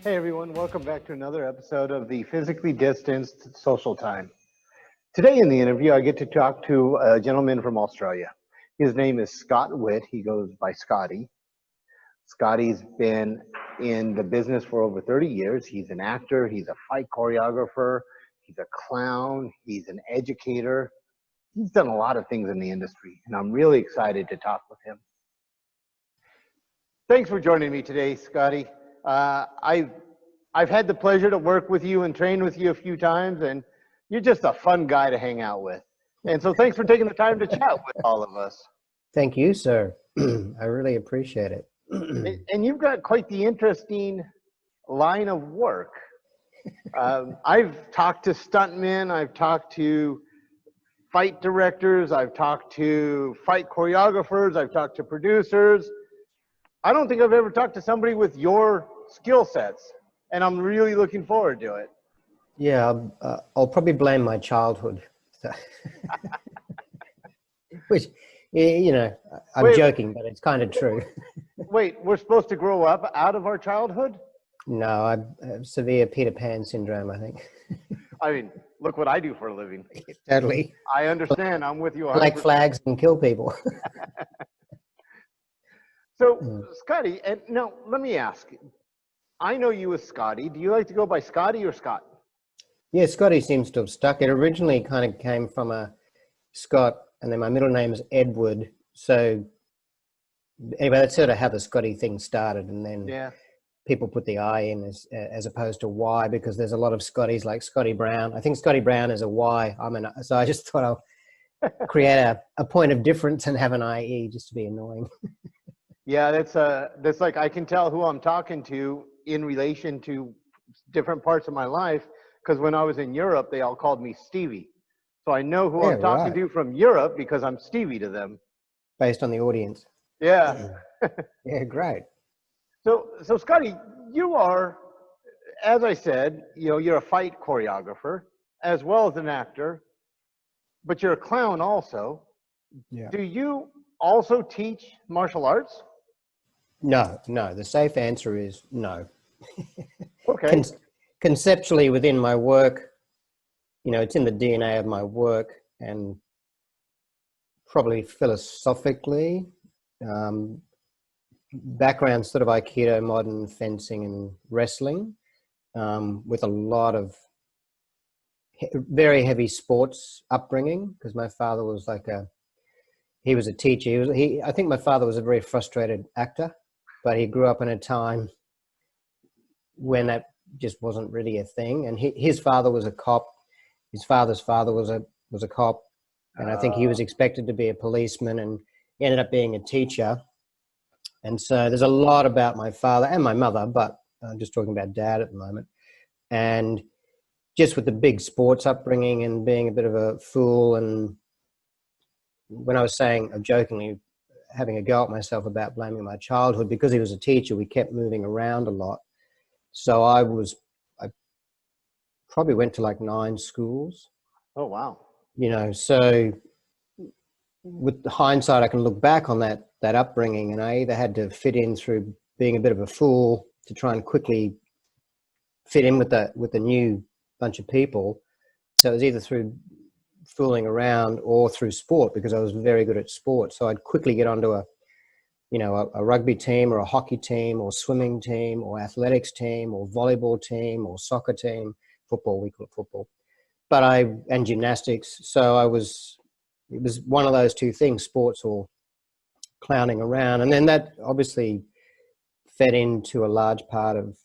Hey everyone, welcome back to another episode of the Physically Distanced Social Time. Today in the interview, I get to talk to a gentleman from Australia. His name is Scott Witt. He goes by Scotty. Scotty's been in the business for over 30 years. He's an actor, he's a fight choreographer, he's a clown, he's an educator. He's done a lot of things in the industry, and I'm really excited to talk with him. Thanks for joining me today, Scotty. I've had the pleasure to work with you and train with you a few times, and you're just a fun guy to hang out with. And so thanks for taking the time to chat with all of us. Thank you, sir. I really appreciate it. And you've got quite the interesting line of work. I've talked to stuntmen, I've talked to fight directors, I've talked to fight choreographers, I've talked to producers. I don't think I've ever talked to somebody with your skill sets, and I'm really looking forward to it. Yeah, I'll probably blame my childhood. Which, you know, I'm joking, but it's kind of true. Wait, we're supposed to grow up out of our childhood? No, I have severe Peter Pan syndrome, I think. I mean, look what I do for a living. Totally. I understand. I'm with you. Collect flags and kill people. So, Scotty, and now let me ask. I know you as Scotty. Do you like to go by Scotty or Scott? Yeah, Scotty seems to have stuck. It originally kind of came from a Scott, and then my middle name is Edward. So anyway, that's sort of how the Scotty thing started, and then people put the I in as opposed to Y, because there's a lot of Scotties like Scotty Brown. I think Scotty Brown is a Y. So I just thought I'll create a point of difference and have an IE just to be annoying. Yeah, that's like I can tell who I'm talking to in relation to different parts of my life, because when I was in Europe, they all called me Stevie. So I know who I'm talking to from Europe because I'm Stevie to them. Based on the audience. Yeah. Yeah, great. So Scotty, you are, as I said, you're a fight choreographer as well as an actor, but you're a clown also. Yeah. Do you also teach martial arts? No. The safe answer is no. Okay. Conceptually within my work, it's in the DNA of my work, and probably philosophically, background sort of Aikido, modern fencing and wrestling, with a lot of very heavy sports upbringing, because my father was he was a teacher. I think my father was a very frustrated actor, but he grew up in a time when that just wasn't really a thing. And his father was a cop. His father's father was a cop. And I think he was expected to be a policeman, and he ended up being a teacher. And so there's a lot about my father and my mother, but I'm just talking about dad at the moment. And just with the big sports upbringing and being a bit of a fool, and when I was saying, jokingly, having a go at myself about blaming my childhood, because he was a teacher, we kept moving around a lot. So I probably went to like 9 schools. Oh, wow. So with hindsight, I can look back on that upbringing, and I either had to fit in through being a bit of a fool to try and quickly fit in with the new bunch of people. So it was either through fooling around or through sport, because I was very good at sport. So I'd quickly get onto a rugby team or a hockey team or swimming team or athletics team or volleyball team or soccer team, football, we call it football, and gymnastics. So it was one of those two things, sports or clowning around. And then that obviously fed into a large part of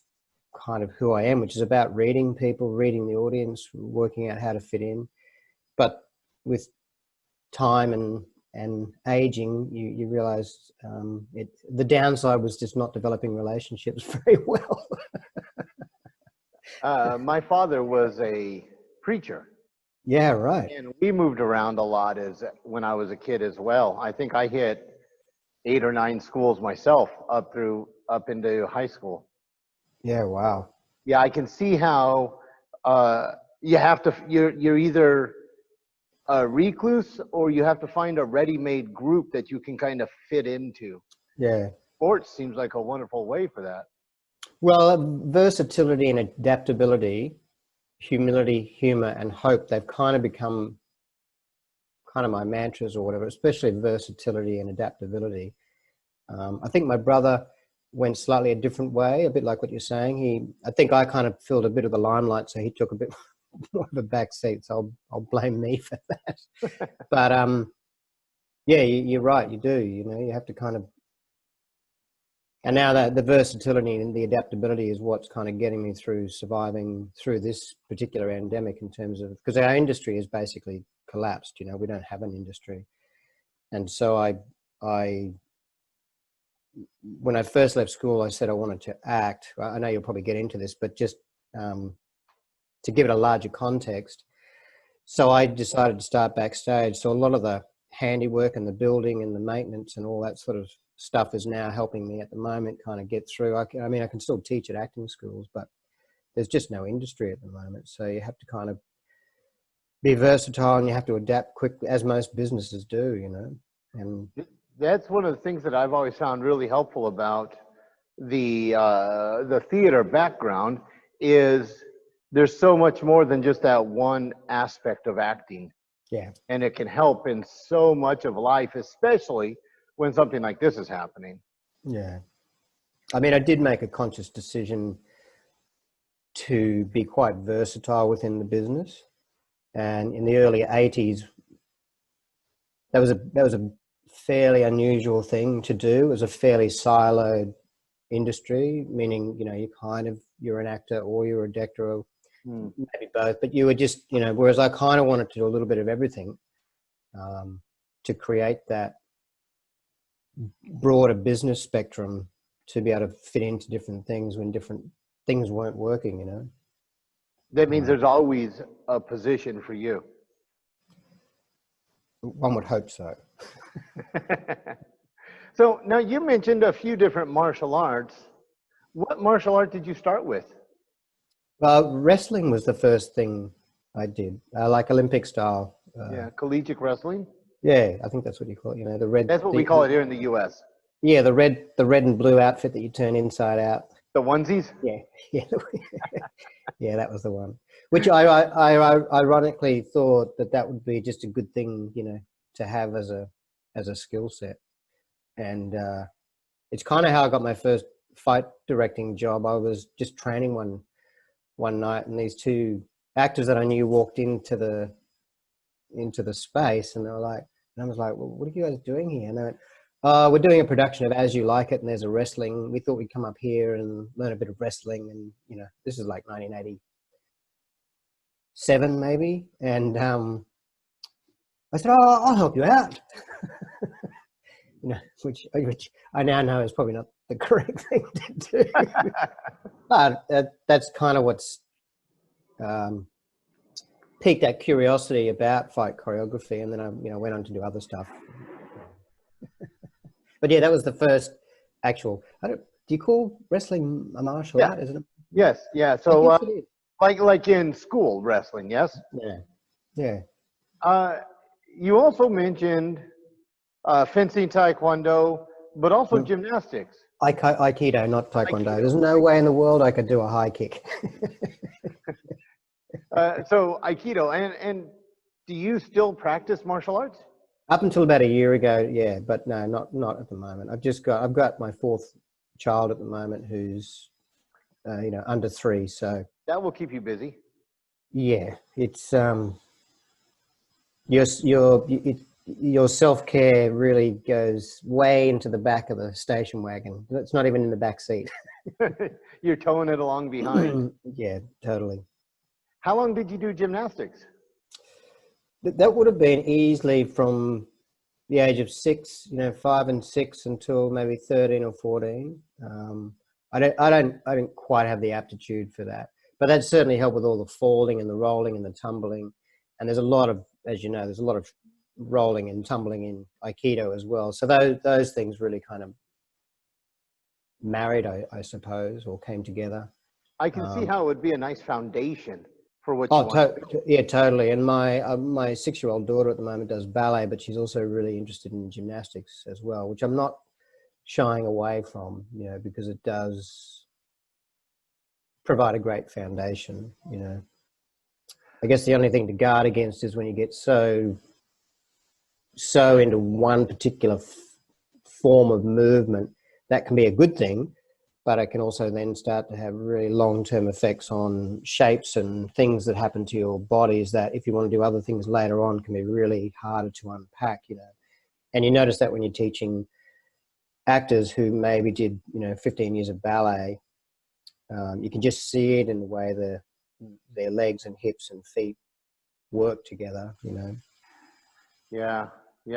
kind of who I am, which is about reading people, reading the audience, working out how to fit in. But with time and aging, you realize the downside was just not developing relationships very well. My father was a preacher. Yeah, right. And we moved around a lot when I was a kid as well. I think I hit 8 or 9 schools myself up into high school. Yeah, wow. Yeah, I can see how you're either a recluse or you have to find a ready-made group that you can kind of fit into. Yeah. Sports seems like a wonderful way for that. Well, versatility and adaptability, humility, humor, and hope, they've kind of become kind of my mantras or whatever, especially versatility and adaptability. I think my brother went slightly a different way, a bit like what you're saying. I think I kind of filled a bit of the limelight, so he took a bit more of a back seat. So I'll blame me for that. But yeah, you're right. You do. You know, you have to kind of. And now that the versatility and the adaptability is what's kind of getting me through surviving through this particular pandemic, in terms of, because our industry is basically collapsed. You know, we don't have an industry, and so when I first left school, I said I wanted to act. I know you'll probably get into this, but just to give it a larger context. So I decided to start backstage. So a lot of the handiwork and the building and the maintenance and all that sort of stuff is now helping me at the moment kind of get through. I mean, I can still teach at acting schools, but there's just no industry at the moment. So you have to kind of be versatile and you have to adapt quickly, as most businesses do, you know. And that's one of the things that I've always found really helpful about the theater background is there's so much more than just that one aspect of acting. yeah, And it can help in so much of life, especially when something like this is happening. yeah. I mean, I did make a conscious decision to be quite versatile within the business. And in the early 80s, that was a fairly unusual thing to do. It was a fairly siloed industry, meaning, you know, you're an actor or you're a director, or maybe both, but you were just, you know, whereas I kind of wanted to do a little bit of everything, to create that broader business spectrum to be able to fit into different things when different things weren't working, you know. That means there's always a position for you. One would hope so. So now you mentioned a few different martial arts. What martial art did you start with? Wrestling was the first thing I did, like Olympic style. Yeah, collegiate wrestling. Yeah, I think that's what you call it. You know, the red. That's what we call it here in the U.S. Yeah, the red and blue outfit that you turn inside out. The onesies. Yeah, yeah, yeah. That was the one. Which I ironically thought that would be just a good thing, you know, to have as a skill set. And it's kind of how I got my first fight directing job. I was just training one night, and these two actors that I knew walked into the space, and they were like, and I was like, well, what are you guys doing here? And they went, we're doing a production of As You Like It, and there's a wrestling. We thought we'd come up here and learn a bit of wrestling, and you know, this is like 1987 maybe. And I said, oh, I'll help you out. You know, which I now know is probably not the correct thing to do. But that's kind of what's piqued that curiosity about fight choreography, and then I, you know, went on to do other stuff. But yeah, that was the first actual. Do you call wrestling a martial art? Isn't it? Yes. Yeah. So like in school wrestling, yes. Yeah. You also mentioned fencing, taekwondo, but also gymnastics. Aikido, not taekwondo. There's no way in the world I could do a high kick. So Aikido, and do you still practice martial arts? Up until about a year ago, yeah, but no, not at the moment. I've got my fourth child at the moment who's, you know, under 3. So that will keep you busy. Yeah, it's your self-care really goes way into the back of the station wagon. It's not even in the back seat. You're towing it along behind. Yeah, totally. How long did you do gymnastics? That would have been easily from the age of 6, you know, 5 and 6 until maybe 13 or 14. I don't quite have the aptitude for that, but that certainly helped with all the falling and the rolling and the tumbling. And there's a lot of, as you know, there's a lot of rolling and tumbling in Aikido as well. So those things really kind of married, I suppose, or came together. I can see how it would be a nice foundation for what you want. Yeah, totally. And my 6-year-old daughter at the moment does ballet, but she's also really interested in gymnastics as well, which I'm not shying away from, you know, because it does provide a great foundation, you know. I guess the only thing to guard against is when you get so into one particular form of movement. That can be a good thing, but it can also then start to have really long-term effects on shapes and things that happen to your bodies that, if you want to do other things later on, can be really harder to unpack, you know. And you notice that when you're teaching actors who maybe did, you know, 15 years of ballet, you can just see it in the way their legs and hips and feet work together, you know. Yeah,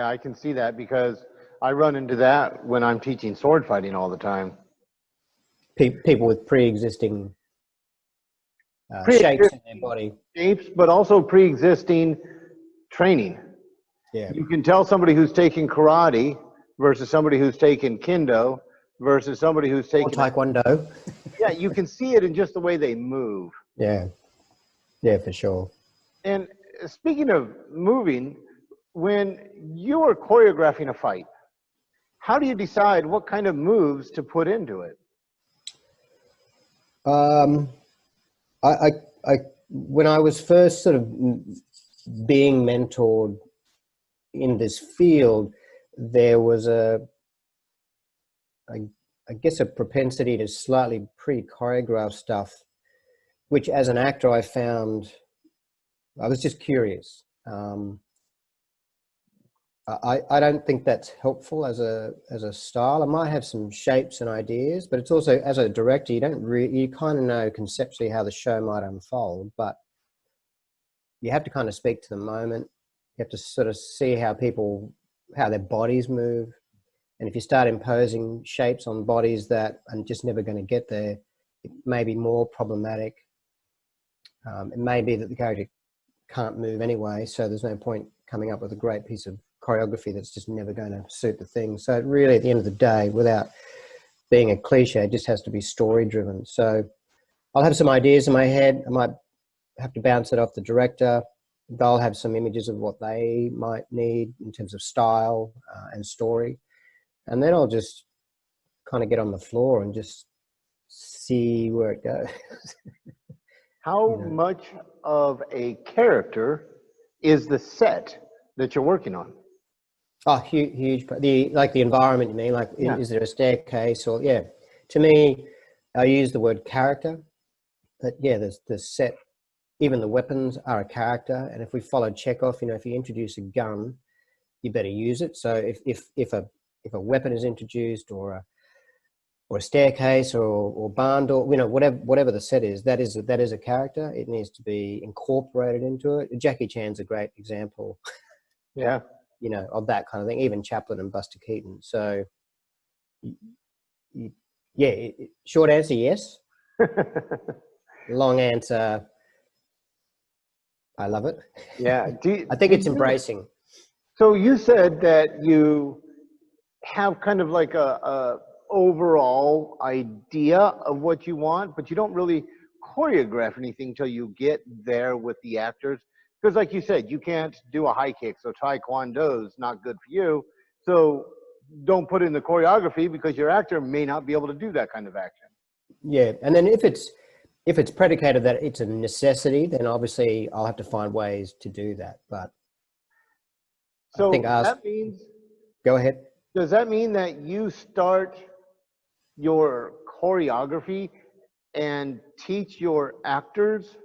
I can see that because I run into that when I'm teaching sword fighting all the time. People with pre-existing shapes in their body. Shapes, but also pre-existing training. Yeah. You can tell somebody who's taking karate versus somebody who's taking kendo versus somebody who's Or taking taekwondo. Yeah, you can see it in just the way they move. Yeah, for sure. And speaking of moving, when you are choreographing a fight, how do you decide what kind of moves to put into it? I when I was first sort of being mentored in this field, there was I guess a propensity to slightly pre-choreograph stuff, which as an actor I found, I was just curious. I don't think that's helpful as a style. I might have some shapes and ideas, but it's also, as a director, you kind of know conceptually how the show might unfold, but you have to kind of speak to the moment. You have to sort of see how their bodies move. And if you start imposing shapes on bodies that are just never going to get there, it may be more problematic. It may be that the character can't move anyway, so there's no point coming up with a great piece of choreography that's just never going to suit the thing. So it really, at the end of the day, without being a cliche, it just has to be story driven. So I'll have some ideas in my head. I might have to bounce it off the director. They'll have some images of what they might need in terms of style and story. And then I'll just kind of get on the floor and just see where it goes. How much of a character is the set that you're working on? Oh, huge. Like the environment, you mean? Like, Yeah. Is there a staircase? Or, yeah. To me, I use the word character. But, yeah, the set, even the weapons are a character. And if we follow Chekhov, you know, if you introduce a gun, you better use it. So if a weapon is introduced, or a staircase, or barn door, you know, whatever the set is, that is a character. It needs to be incorporated into it. Jackie Chan's a great example. Yeah. You know, of that kind of thing. Even Chaplin and Buster Keaton. So, yeah. Short answer, yes. Long answer, I love it. Yeah. I think it's embracing. So you said that you have kind of like a overall idea of what you want, but you don't really choreograph anything until you get there with the actors. Because like you said, you can't do a high kick, so taekwondo is not good for you. So don't put in the choreography because your actor may not be able to do that kind of action. Yeah, and then if it's predicated that it's a necessity, then obviously I'll have to find ways to do that. But so I think that means, go ahead. does that mean that you start your choreography and teach your actors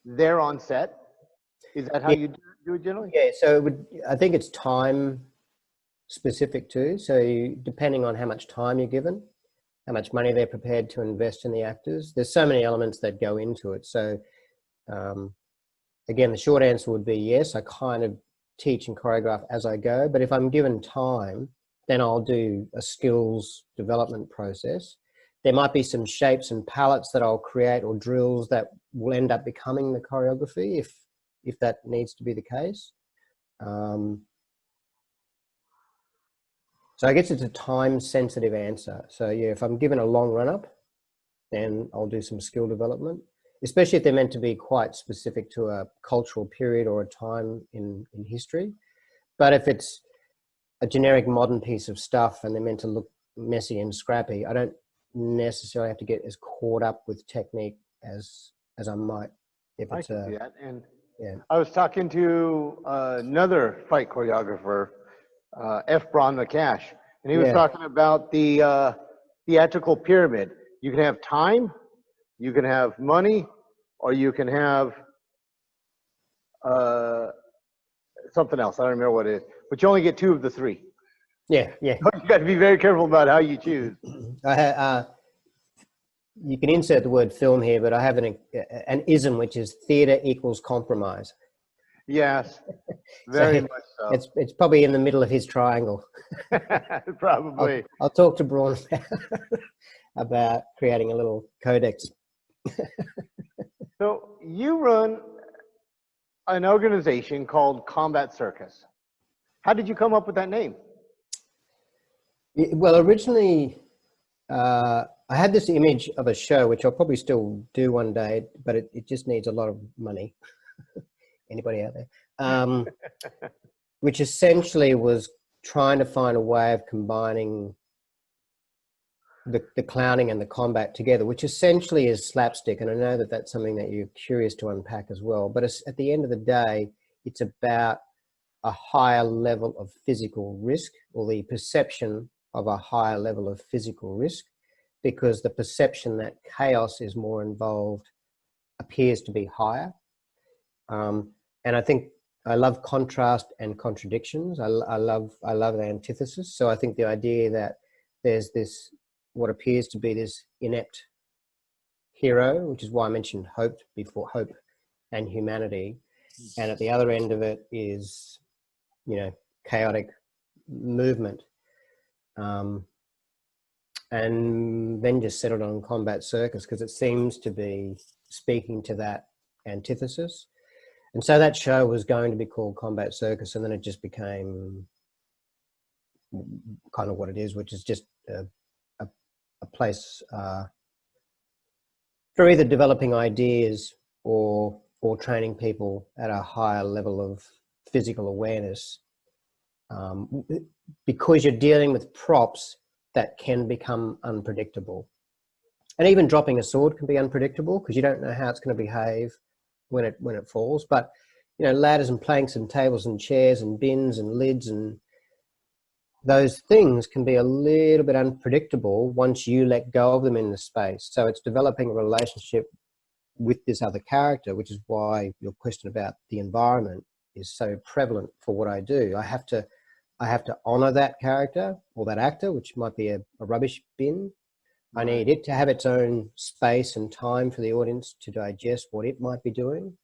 there on set? Is that how you do it generally? Yeah, so I think it's time specific too. So depending on how much time you're given, how much money they're prepared to invest in the actors, there's so many elements that go into it. So again, the short answer would be yes. I kind of teach and choreograph as I go, but if I'm given time, then I'll do a skills development process. There might be some shapes and palettes that I'll create, or drills that will end up becoming the choreography if that needs to be the case. So I guess it's a time-sensitive answer. So yeah, if I'm given a long run-up, then I'll do some skill development, especially if they're meant to be quite specific to a cultural period or a time in history. But if it's a generic modern piece of stuff and they're meant to look messy and scrappy, I don't necessarily have to get as caught up with technique as I might if I it's can see that. And yeah. I was talking to another fight choreographer, F. Braun McCash, and he was Yeah. talking about the theatrical pyramid. You can have time, you can have money, or you can have something else. I don't remember what it is, but you only get two of the three. Yeah, yeah. You got to be very careful about how you choose. You can insert the word film here, but I have an ism, which is theater equals compromise. Yes, very much so. It's probably in the middle of his triangle. Probably. I'll talk to Braun about creating a little codex. So you run an organization called Combat Circus. How did you come up with that name? Well, originally, I had this image of a show, which I'll probably still do one day, but it just needs a lot of money. Anybody out there? Which essentially was trying to find a way of combining the clowning and the combat together, which essentially is slapstick. And I know that that's something that you're curious to unpack as well. But at the end of the day, it's about a higher level of physical risk, or the perception of a higher level of physical risk, because the perception that chaos is more involved appears to be higher. And I think I love contrast and contradictions. I love the antithesis. So I think the idea that there's this, what appears to be this inept hero, which is why I mentioned hope before, hope and humanity. And at the other end of it is, you know, chaotic movement. And then just settled on Combat Circus because it seems to be speaking to that antithesis. And so that show was going to be called Combat Circus, and then it just became kind of what it is, which is just a place for either developing ideas or training people at a higher level of physical awareness. Because you're dealing with props that can become unpredictable. And even dropping a sword can be unpredictable because you don't know how it's going to behave when it falls. But, you know, ladders and planks and tables and chairs and bins and lids and those things can be a little bit unpredictable once you let go of them in the space. So it's developing a relationship with this other character, which is why your question about the environment is so prevalent for what I do. I have to honor that character or that actor, which might be a rubbish bin. I need it to have its own space and time for the audience to digest what it might be doing.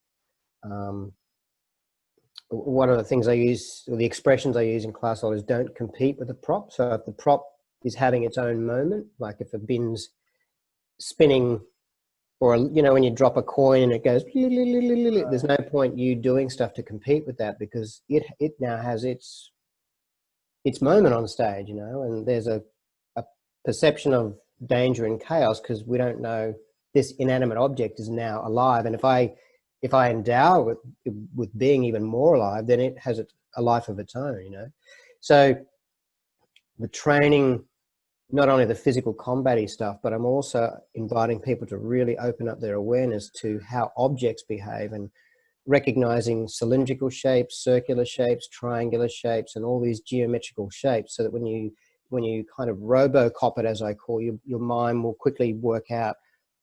One of the things I use, or the expressions I use in class is don't compete with the prop. So if the prop is having its own moment, like if a bin's spinning, or, you know, when you drop a coin and it goes, there's no point you doing stuff to compete with that, because it now has its moment on stage, you know, and there's a perception of danger and chaos because we don't know this inanimate object is now alive. And if I endow it with being even more alive, then it has a life of its own, you know. So the training, not only the physical combat-y stuff, but I'm also inviting people to really open up their awareness to how objects behave and recognizing cylindrical shapes, circular shapes, triangular shapes, and all these geometrical shapes, so that when you kind of robocop it, as I call you, your mind will quickly work out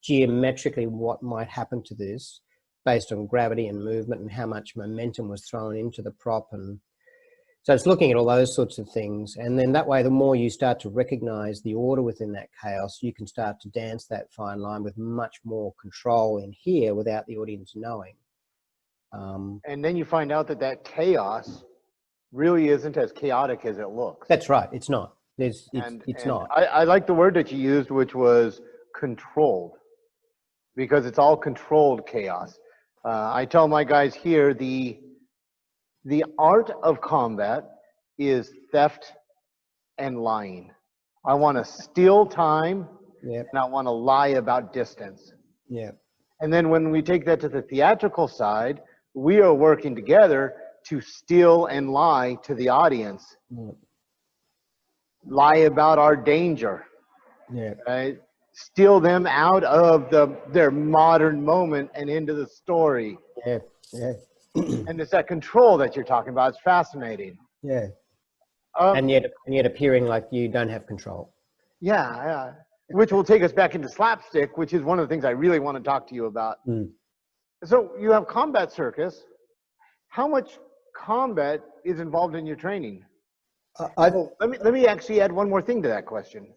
geometrically what might happen to this based on gravity and movement and how much momentum was thrown into the prop. And so it's looking at all those sorts of things. And then that way, the more you start to recognize the order within that chaos, you can start to dance that fine line with much more control in here without the audience knowing. And then you find out that chaos really isn't as chaotic as it looks. That's right. It's not. It's not. I like the word that you used, which was controlled, because it's all controlled chaos. I tell my guys here, the art of combat is theft and lying. I want to steal time, Yep. and I want to lie about distance. Yeah. And then when we take that to the theatrical side, we are working together to steal and lie to the audience. Yep. Lie about our danger. Yeah. Right? steal them out of their modern moment and into the story. Yeah, yeah. And it's that control that you're talking about. It's fascinating. Yeah. Um, And yet appearing like you don't have control. yeah, which will take us back into slapstick, which is one of the things I really want to talk to you about. Mm. So you have Combat Circus. How much combat is involved in your training? Let me actually add one more thing to that question.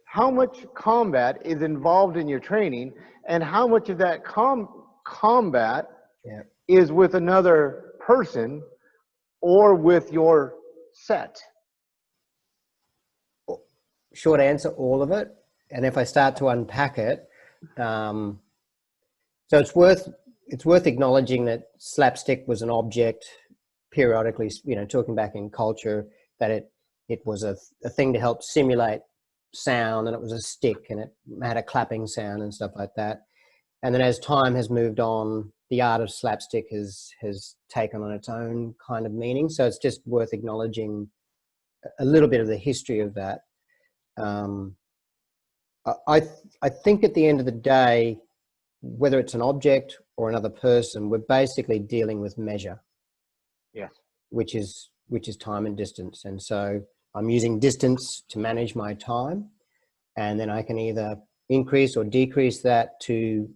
How much combat is involved in your training, and how much of that combat yeah. is with another person or with your set? Short answer, all of it. And if I start to unpack it, so it's worth acknowledging that slapstick was an object periodically, talking back in culture, that it was a thing to help simulate sound, and it was a stick and it had a clapping sound and stuff like that. And then as time has moved on, the art of slapstick has taken on its own kind of meaning. So it's just worth acknowledging a little bit of the history of that. I think at the end of the day, whether it's an object or another person, we're basically dealing with measure. Yes. Which is time and distance. And so I'm using distance to manage my time, and then I can either increase or decrease that to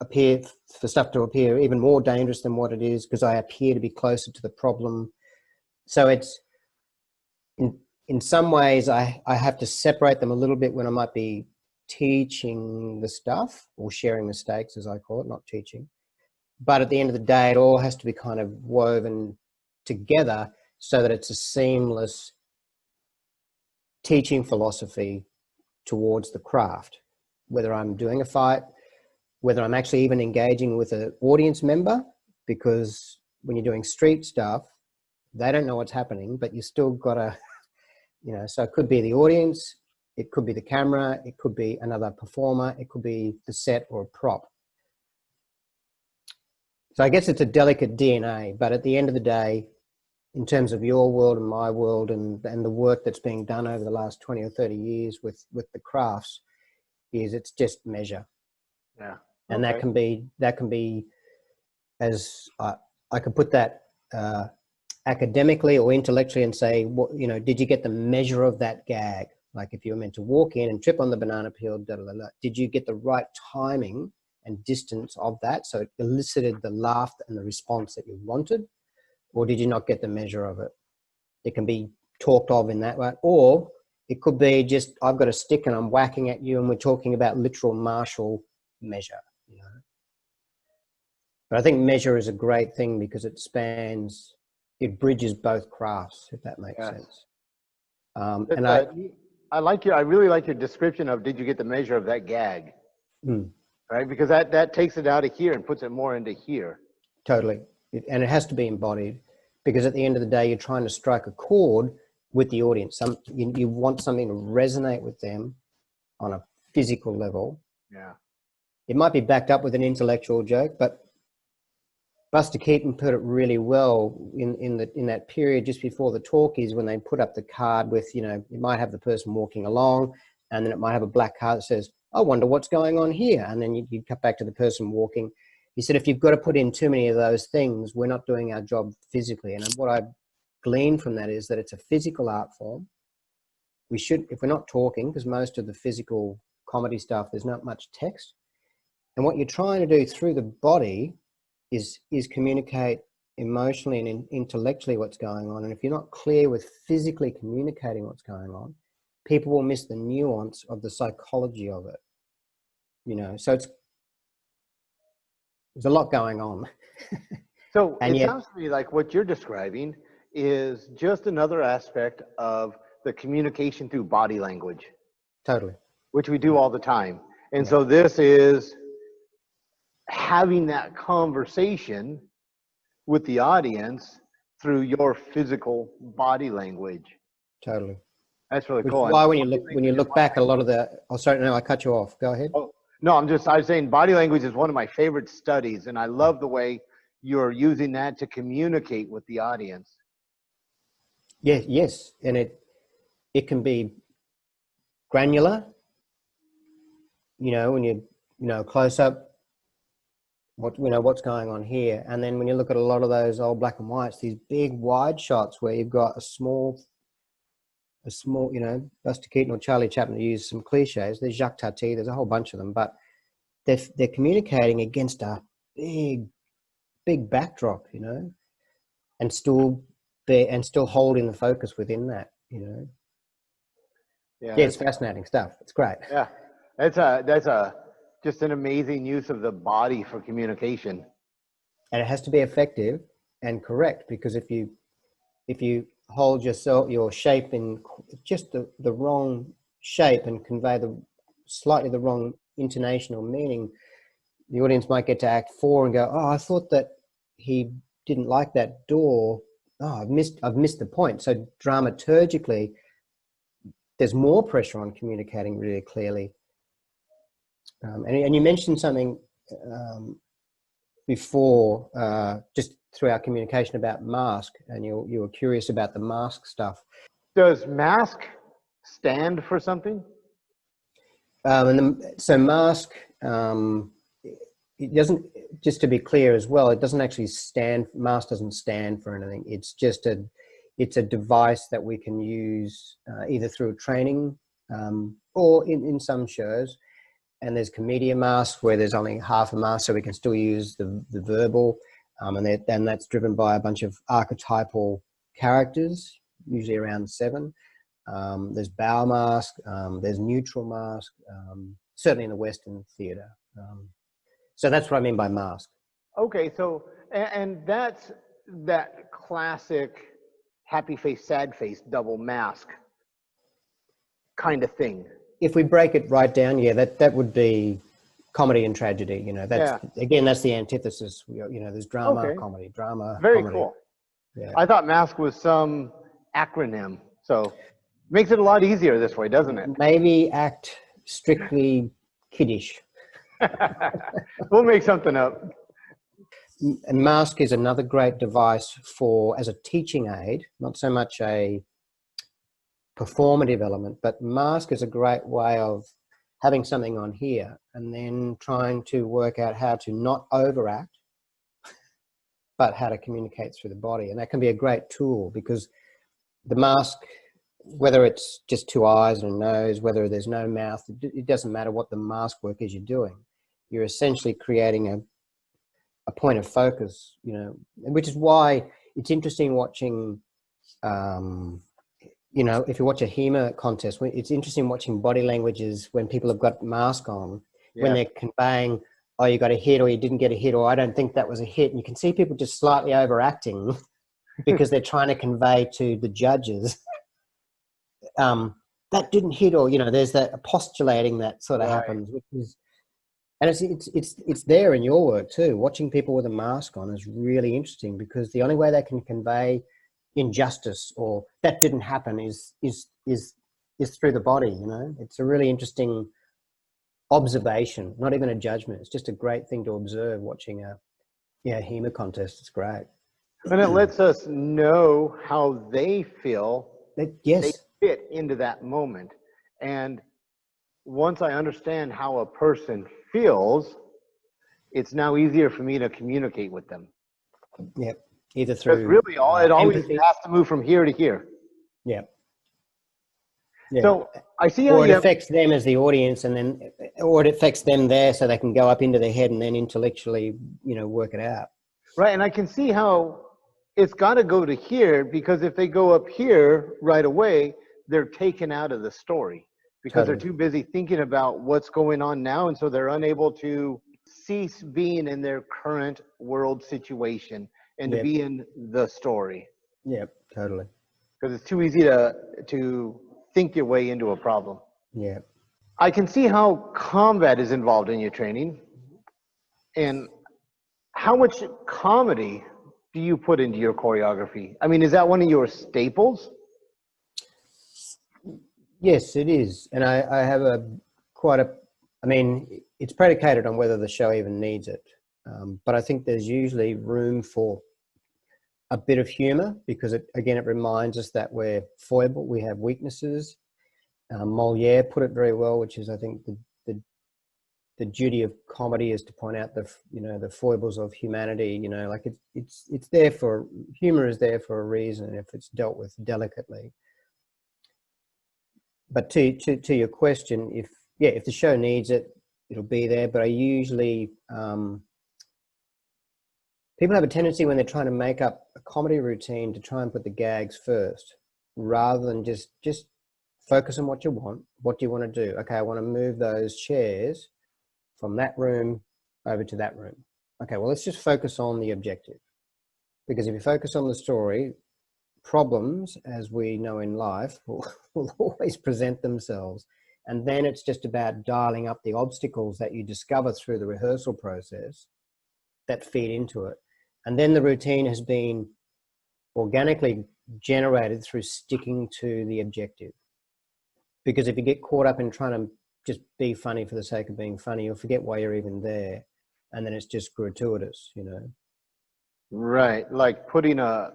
appear, for stuff to appear even more dangerous than what it is, because I appear to be closer to the problem. So it's, in some ways, I have to separate them a little bit when I might be teaching the stuff, or sharing mistakes, as I call it, not teaching. But at the end of the day, it all has to be kind of woven together so that it's a seamless teaching philosophy towards the craft. Whether I'm doing a fight, whether I'm actually even engaging with an audience member, because when you're doing street stuff, they don't know what's happening, but you still gotta, so it could be the audience, it could be the camera, it could be another performer, it could be the set or a prop. So I guess it's a delicate DNA, but at the end of the day, in terms of your world and my world, and the work that's being done over the last 20 or 30 years with the crafts, is it's just measure. Yeah. And that can be, as I could put that academically or intellectually and say, did you get the measure of that gag? Like if you were meant to walk in and trip on the banana peel, did you get the right timing and distance of that, so it elicited the laugh and the response that you wanted? Or did you not get the measure of it? It can be talked of in that way, or it could be just, I've got a stick and I'm whacking at you, and we're talking about literal martial measure. But I think measure is a great thing because it bridges both crafts, if that makes sense. And I really like your description of, did you get the measure of that gag? Right, because that takes it out of here and puts it more into here. Totally. And it has to be embodied, because at the end of the day, you're trying to strike a chord with the audience. You want something to resonate with them on a physical level. Yeah. It might be backed up with an intellectual joke, but Buster Keaton put it really well in that period just before the talkies, when they put up the card with, you might have the person walking along, and then it might have a black card that says, I wonder what's going on here. And then you'd cut back to the person walking. He said, if you've got to put in too many of those things, we're not doing our job physically. And what I gleaned from that is that it's a physical art form. We should, if we're not talking, because most of the physical comedy stuff, there's not much text. And what you're trying to do through the body is communicate emotionally and intellectually what's going on. And if you're not clear with physically communicating what's going on, people will miss the nuance of the psychology of it. So there's a lot going on. So it sounds to me like what you're describing is just another aspect of the communication through body language. Totally. Which we do all the time. And so this is having that conversation with the audience through your physical body language. Totally. That's really Which cool. is why when you look back, a lot of the, sorry, no, I cut you off. Go ahead. Oh, no, I was saying body language is one of my favorite studies, and I love the way you're using that to communicate with the audience. Yes, and it can be granular, when close up, what's going on here. And then when you look at a lot of those old black and whites, these big wide shots where you've got a small, Buster Keaton or Charlie Chaplin use some cliches. There's Jacques Tati, there's a whole bunch of them, but they're communicating against a big backdrop, and still holding the focus within that, Yeah, Yeah, it's fascinating stuff. It's great. yeah. That's just an amazing use of the body for communication. And it has to be effective and correct, because if you hold your shape in just the wrong shape and convey slightly the wrong intonation or meaning, the audience might get to act 4 and go, oh, I thought that he didn't like that door. Oh, I've missed the point. So dramaturgically, there's more pressure on communicating really clearly. And you mentioned something before, just through our communication about mask, and you were curious about the mask stuff. Does mask stand for something? So mask, it doesn't, just to be clear as well, it doesn't actually mask doesn't stand for anything. It's just it's a device that we can use either through training or in some shows. And there's comedian masks where there's only half a mask, so we can still use the verbal, and that's driven by a bunch of archetypal characters, usually around 7. There's bow mask, there's neutral mask, certainly in the Western theatre. So that's what I mean by mask. Okay, so and that's that classic happy face, sad face, double mask kind of thing. If we break it right down, that would be comedy and tragedy. Again, that's the antithesis. There's drama, Okay. comedy, drama, Very comedy. cool. Yeah. I thought mask was some acronym, so makes it a lot easier this way, doesn't it? Maybe act strictly kiddish. We'll make something up. And mask is another great device as a teaching aid, not so much a performative element, but mask is a great way of having something on here and then trying to work out how to not overact, but how to communicate through the body. And that can be a great tool, because the mask, whether it's just 2 eyes and a nose, whether there's no mouth, it doesn't matter what the mask work is you're doing. You're essentially creating a point of focus, which is why it's interesting watching, if you watch a HEMA contest, it's interesting watching body languages when people have got mask on, when they're conveying, oh, you got a hit or you didn't get a hit, or I don't think that was a hit. And you can see people just slightly overacting because they're trying to convey to the judges that didn't hit, or there's that postulating that sort of happens, which is, and it's there in your work too. Watching people with a mask on is really interesting, because the only way they can convey injustice or that didn't happen is through the body. It's a really interesting observation, not even a judgment. It's just a great thing to observe watching a HEMA contest. It's great. And it lets us know how they feel. Yes. They fit into that moment. And once I understand how a person feels, it's now easier for me to communicate with them. Yep. Either through really it always empathy. has to move from here to here. Yeah. Yeah. So I see how or it affects them as the audience, or it affects them there, so they can go up into their head and then intellectually, work it out. Right, and I can see how it's got to go to here, because if they go up here right away, they're taken out of the story, because They're too busy thinking about what's going on now, and so they're unable to cease being in their current world situation and to be in the story. Yep, totally. Because it's too easy to think your way into a problem. Yeah. I can see how combat is involved in your training. And how much comedy do you put into your choreography? I mean, is that one of your staples? Yes, it is. And I have it's predicated on whether the show even needs it. But I think there's usually room for a bit of humor, because it reminds us that we're foible, we have weaknesses. Moliere put it very well, which is, I think, the duty of comedy is to point out the foibles of humanity. Like it's there for, humor is there for a reason if it's dealt with delicately. But to your question, if the show needs it, it'll be there. But I usually, people have a tendency when they're trying to make up a comedy routine to try and put the gags first, rather than just focus on what you want. What do you want to do? Okay, I want to move those chairs from that room over to that room. Okay, well, let's just focus on the objective. Because if you focus on the story, problems, as we know in life, will always present themselves. And then it's just about dialing up the obstacles that you discover through the rehearsal process that feed into it. And then the routine has been organically generated through sticking to the objective. Because if you get caught up in trying to just be funny for the sake of being funny, you'll forget why you're even there. And then it's just gratuitous, Right. Like putting a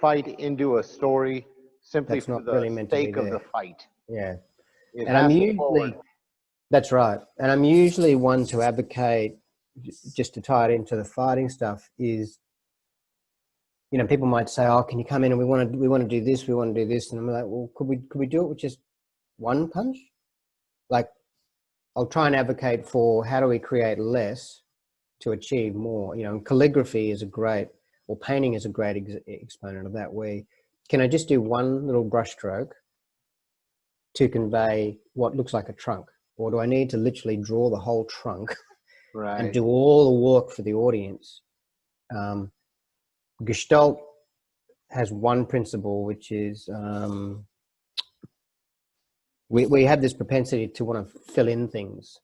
fight into a story simply That's for not the really meant to be sake of there. the fight. Yeah. It And I'm has to usually, forward. that's right. And I'm usually one to advocate, just to tie it into the fighting stuff, is, people might say, oh, can you come in and we want to do this, we want to do this. And I'm like, well, could we do it with just one punch? Like, I'll try and advocate for how do we create less to achieve more. And calligraphy is or painting is a great exponent of that, where can I just do one little brush stroke to convey what looks like a trunk? Or do I need to literally draw the whole trunk Right. and do all the work for the audience? Gestalt has one principle, which is we have this propensity to want to fill in things,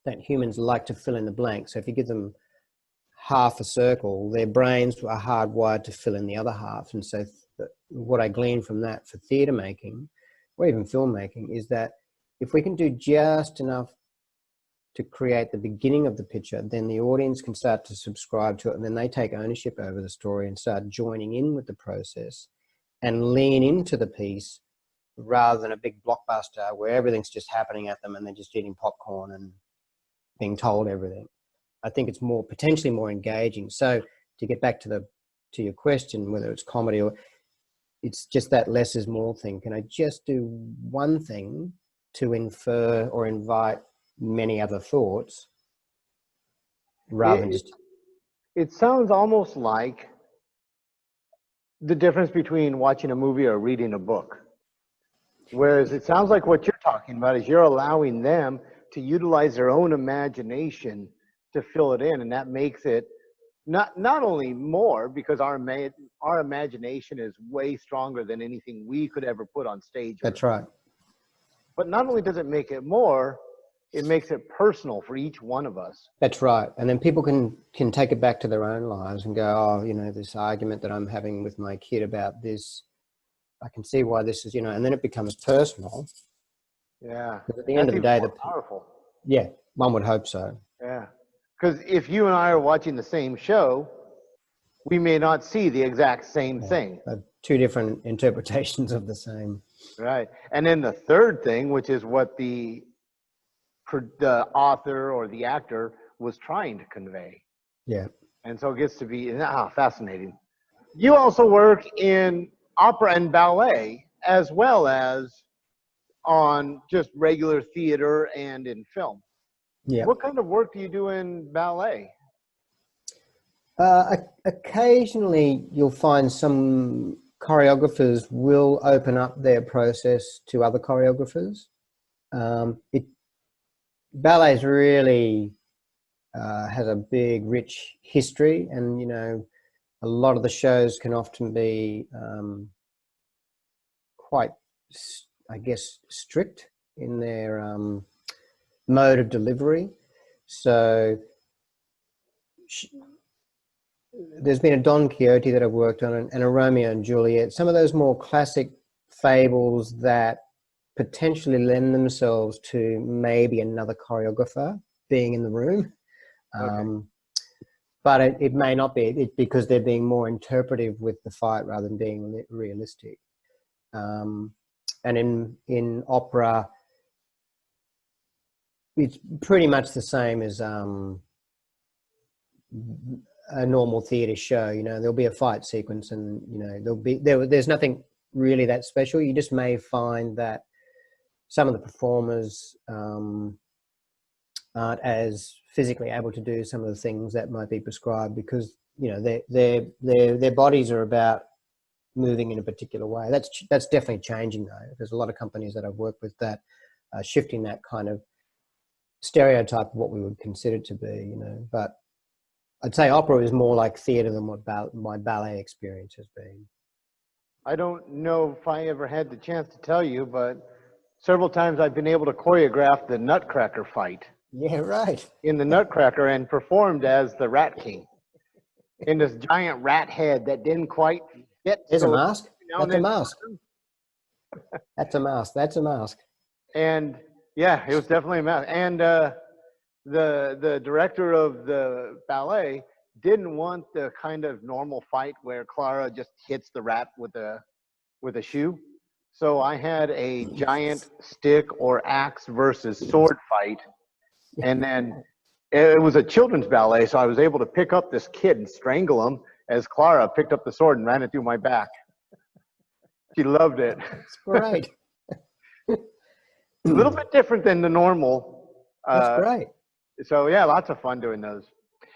that humans like to fill in the blanks. So if you give them half a circle, their brains are hardwired to fill in the other half. And so what I glean from that for theatre making, or even filmmaking, is that if we can do just enough to create the beginning of the picture, then the audience can start to subscribe to it, and then they take ownership over the story and start joining in with the process and lean into the piece, rather than a big blockbuster where everything's just happening at them and they're just eating popcorn and being told everything. I think it's potentially more engaging. So to get back to your question, whether it's comedy or, it's just that less is more thing. Can I just do one thing to infer or invite many other thoughts, rather than just... It sounds almost like the difference between watching a movie or reading a book. Whereas it sounds like what you're talking about is you're allowing them to utilize their own imagination to fill it in, and that makes it not only more, because our imagination is way stronger than anything we could ever put on stage. That's right. But not only does it make it more, it makes it personal for each one of us. That's right. And then people can take it back to their own lives and go, oh, this argument that I'm having with my kid about this, I can see why this is, and then it becomes personal. Yeah. Because at the end of the day, powerful. Yeah, one would hope so. Yeah. Because if you and I are watching the same show, we may not see the exact same thing. Two different interpretations of the same. Right. And then the third thing, which is what the author or the actor was trying to convey. Yeah. And so it gets to be fascinating. You also work in opera and ballet, as well as on just regular theater and in film. Yeah. What kind of work do you do in ballet? Occasionally you'll find some choreographers will open up their process to other choreographers. Ballet's really has a big, rich history, and a lot of the shows can often be quite, I guess, strict in their mode of delivery. So there's been a Don Quixote that I've worked on, and a Romeo and Juliet, some of those more classic fables that potentially lend themselves to maybe another choreographer being in the room. Okay. but it may not be because they're being more interpretive with the fight rather than being realistic. And in opera, it's pretty much the same as a normal theatre show. You know, there'll be a fight sequence, and you know there's nothing really that special. You just may find that some of the performers aren't as physically able to do some of the things that might be prescribed because, you know, their bodies are about moving in a particular way. That's definitely changing though. There's a lot of companies that I've worked with that are shifting that kind of stereotype of what we would consider to be, you know. But I'd say opera is more like theatre than what my ballet experience has been. I don't know if I ever had the chance to tell you, but several times I've been able to choreograph the Nutcracker fight. Yeah, right. In the Nutcracker, and performed as the Rat King in this giant rat head that didn't quite fit. There's a mask. That's a mask. That's a mask. That's a mask. And yeah, it was definitely a mask. And the director of the ballet didn't want the kind of normal fight where Clara just hits the rat with a shoe. So I had a giant stick or axe versus sword fight. And then it was a children's ballet, so I was able to pick up this kid and strangle him as Clara picked up the sword and ran it through my back. She loved it. That's great. A little bit different than the normal. That's great. So yeah, lots of fun doing those.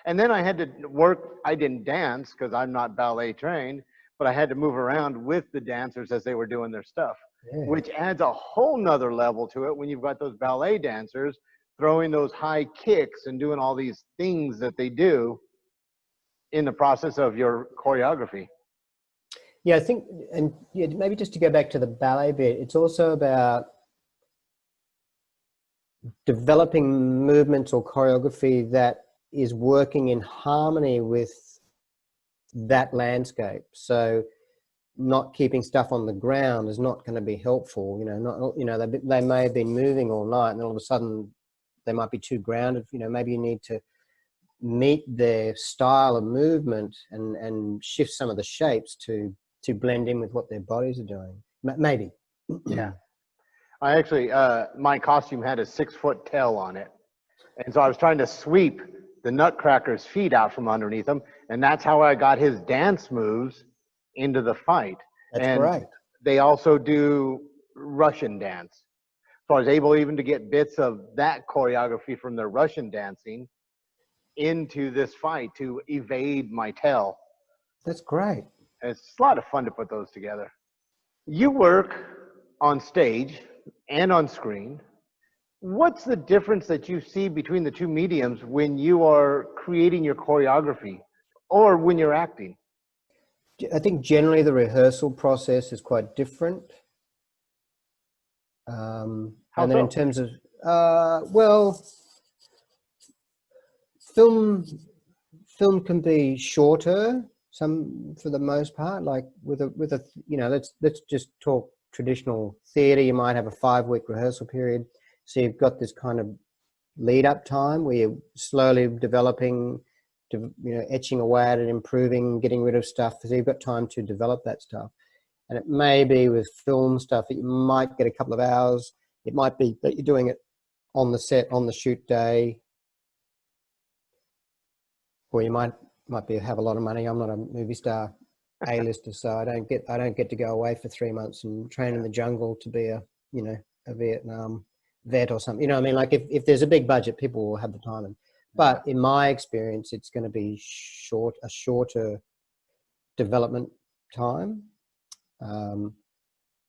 And then I had to work. I didn't dance because I'm not ballet trained, but I had to move around with the dancers as they were doing their stuff, which adds a whole nother level to it when you've got those ballet dancers throwing those high kicks and doing all these things that they do in the process of your choreography. Yeah, I think, and yeah, maybe just to go back to the ballet bit, it's also about developing movements or choreography that is working in harmony with that landscape. So not keeping stuff on the ground is not going to be helpful. They may have been moving all night and all of a sudden they might be too grounded. Maybe you need to meet their style of movement and shift some of the shapes to blend in with what their bodies are doing. Maybe. Yeah. I actually, my costume had a 6-foot tail on it. And so I was trying to sweep the Nutcracker's feet out from underneath him. And that's how I got his dance moves into the fight. That's right. They also do Russian dance. So I was able even to get bits of that choreography from their Russian dancing into this fight to evade my tail. That's great. It's a lot of fun to put those together. You work on stage and on screen. What's the difference that you see between the two mediums when you are creating your choreography or when you're acting? I think generally the rehearsal process is quite different. And then in terms of, film can be shorter, for the most part, like with a let's just talk traditional theatre. You might have a 5-week rehearsal period. So you've got this kind of lead up time where you're slowly developing, etching away at it, improving, getting rid of stuff. So you've got time to develop that stuff. And it may be with film stuff that you might get a couple of hours. It might be that you're doing it on the set, on the shoot day. Or you might have a lot of money. I'm not a movie star A-lister, so I don't get to go away for 3 months and train in the jungle to be a Vietnam vet or something. Like if there's a big budget, people will have the time. But in my experience, it's going to be a shorter development time.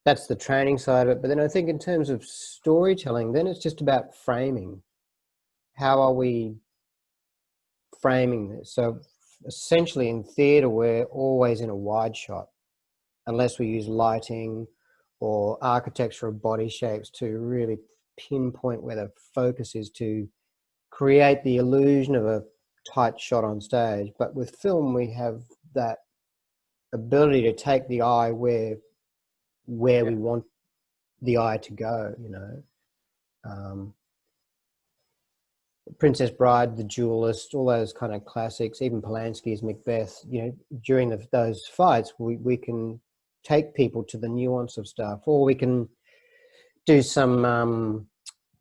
That's the training side of it. But then I think in terms of storytelling, then it's just about framing. How are we framing this? So essentially in theatre, we're always in a wide shot unless we use lighting or architecture of body shapes to really pinpoint where the focus is to create the illusion of a tight shot on stage. But with film, we have that ability to take the eye where we want the eye to go, Princess Bride, The Duelist, all those kind of classics, even Polanski's Macbeth, you know, during those fights, we can take people to the nuance of stuff, or we can do some,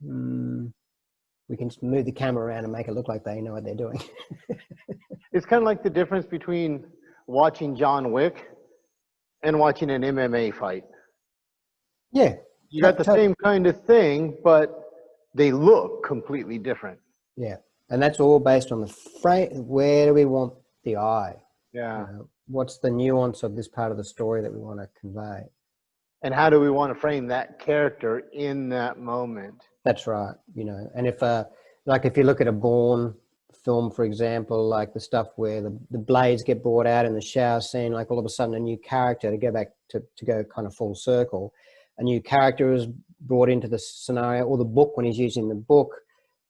we can move the camera around and make it look like they know what they're doing. It's kind of like the difference between watching John Wick and watching an MMA fight. Yeah. You got the same kind of thing, but they look completely different. Yeah. And that's all based on the frame. Where do we want the eye? Yeah. You know, what's the nuance of this part of the story that we want to convey? And how do we want to frame that character in that moment? That's right. You know, and if like if you look at a Bourne film, for example, like the stuff where the blades get brought out in the shower scene, like all of a sudden a new character, to go back to go kind of full circle, a new character is brought into the scenario, or the book when he's using the book,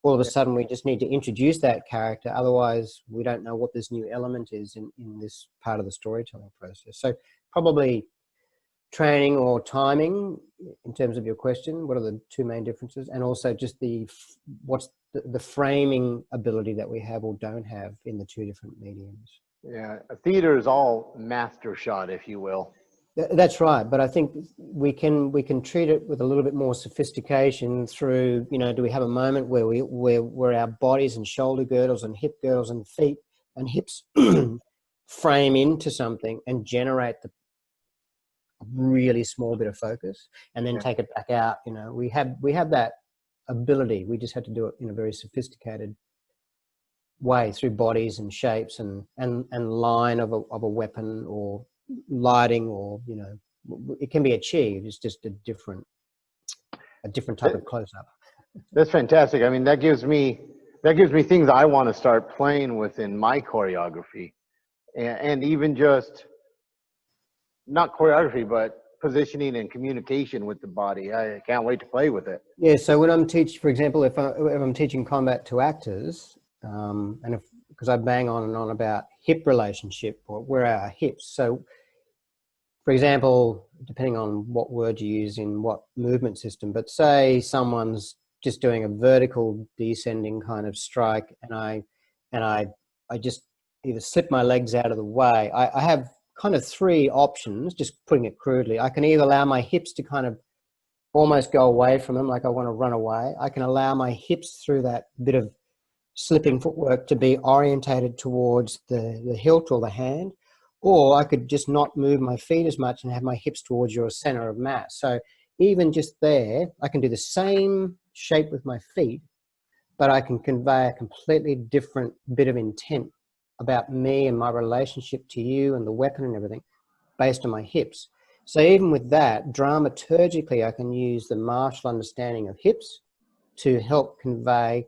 all of a sudden we just need to introduce that character. Otherwise we don't know what this new element is in this part of the storytelling process. So probably training or timing, in terms of your question, what are the two main differences? And also just what's the framing ability that we have or don't have in the two different mediums. Yeah, a theater is all master shot, if you will. That's right, but I think we can treat it with a little bit more sophistication through, you know, do we have a moment where our bodies and shoulder girdles and hip girdles and feet and hips frame into something and generate the really small bit of focus, and then take it back out. You know, we have that ability. We just had to do it in a very sophisticated way through bodies and shapes and line of a weapon or lighting, or, you know, it can be achieved. It's just a different type of close-up. That's fantastic. I mean, that gives me things I want to start playing with in my choreography, and even just not choreography, but positioning and communication with the body. I can't wait to play with it. Yeah. So when I'm teaching, for example, if I'm teaching combat to actors, and because I bang on and on about hip relationship, or where are our hips. So, for example, depending on what word you use in what movement system, but say someone's just doing a vertical descending kind of strike, and I just either slip my legs out of the way. I have kind of three options, just putting it crudely. I can either allow my hips to kind of almost go away from them, like I want to run away. I can allow my hips, through that bit of slipping footwork, to be orientated towards the hilt or the hand, or I could just not move my feet as much and have my hips towards your center of mass. So even just there, I can do the same shape with my feet, but I can convey a completely different bit of intent about me and my relationship to you and the weapon and everything based on my hips. So even with that, dramaturgically, I can use the martial understanding of hips to help convey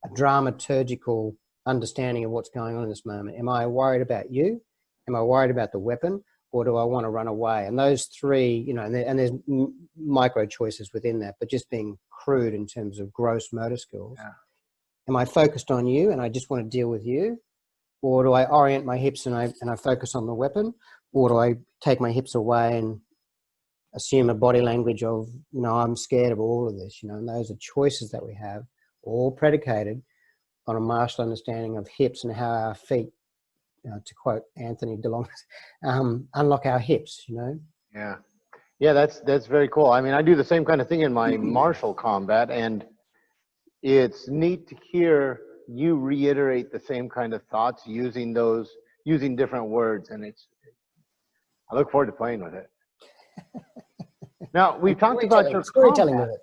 a dramaturgical understanding of what's going on in this moment. Am I worried about you? Am I worried about the weapon? Or do I want to run away? And those three, you know, and there's micro choices within that, but just being crude in terms of gross motor skills. Yeah. Am I focused on you and I just want to deal with you? Or do I orient my hips and I focus on the weapon? Or do I take my hips away and assume a body language of, you know, I'm scared of all of this, you know? And those are choices that we have, all predicated on a martial understanding of hips and how our feet, to quote Anthony DeLong, unlock our hips, you know? Yeah. Yeah, that's very cool. I mean, I do the same kind of thing in my martial combat, and it's neat to hear you reiterate the same kind of thoughts using different words, and I look forward to playing with it. Now, we've talked about your storytelling with it.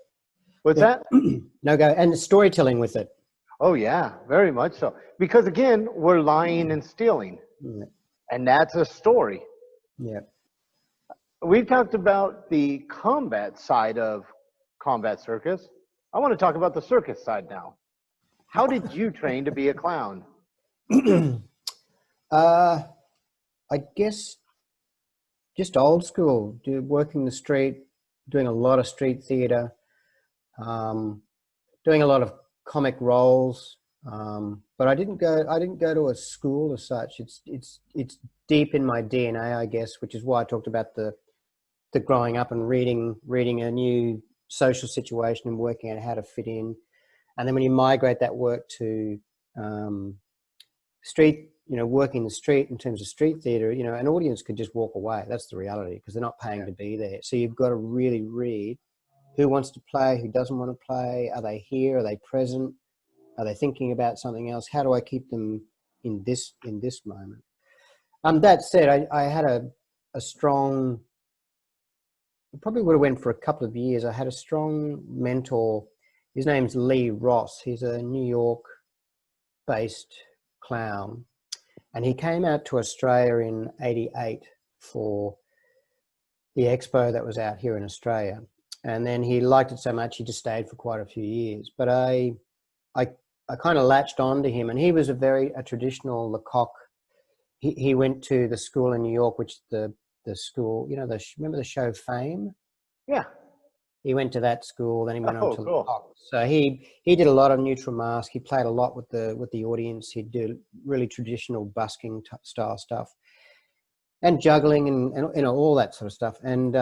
What's that? No, go. And storytelling with it. Oh yeah, very much so. Because again, we're lying and stealing, and that's a story. Yeah. We've talked about the combat side of Combat Circus. I want to talk about the circus side now. How did you train to be a clown? I guess just old school, working the street, doing a lot of street theater, doing a lot of comic roles. But I didn't go to a school as such. It's deep in my DNA, I guess, which is why I talked about the growing up and reading a new social situation and working out how to fit in. And then when you migrate that work to street, working the street in terms of street theatre, an audience could just walk away. That's the reality, because they're not paying to be there. So you've got to really read who wants to play, who doesn't want to play. Are they here? Are they present? Are they thinking about something else? How do I keep them in this moment? That said, I had a strong, probably would have went for a couple of years. I had a strong mentor. His name's Lee Ross. He's a New York-based clown. And he came out to Australia in '88 for the expo that was out here in Australia. And then he liked it so much, he just stayed for quite a few years. But I kind of latched on to him, and he was a traditional Lecoq. He went to the school in New York, which the school, remember the show Fame? Yeah. He went to that school, then he went on to cool. Lecoq. So he did a lot of neutral mask. He played a lot with the audience. He'd do really traditional busking style stuff, and juggling and all that sort of stuff. And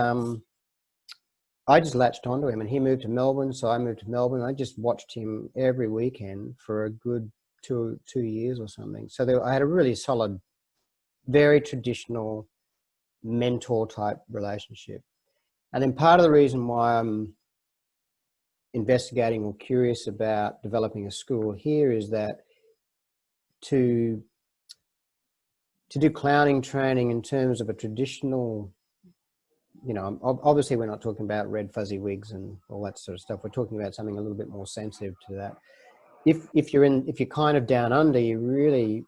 I just latched onto him, and he moved to Melbourne, so I moved to Melbourne. I just watched him every weekend for a good two years or something. So I had a really solid, very traditional mentor type relationship. And then part of the reason why I'm investigating or curious about developing a school here is that to do clowning training in terms of a traditional, obviously we're not talking about red fuzzy wigs and all that sort of stuff. We're talking about something a little bit more sensitive to that. If you're kind of down under, you really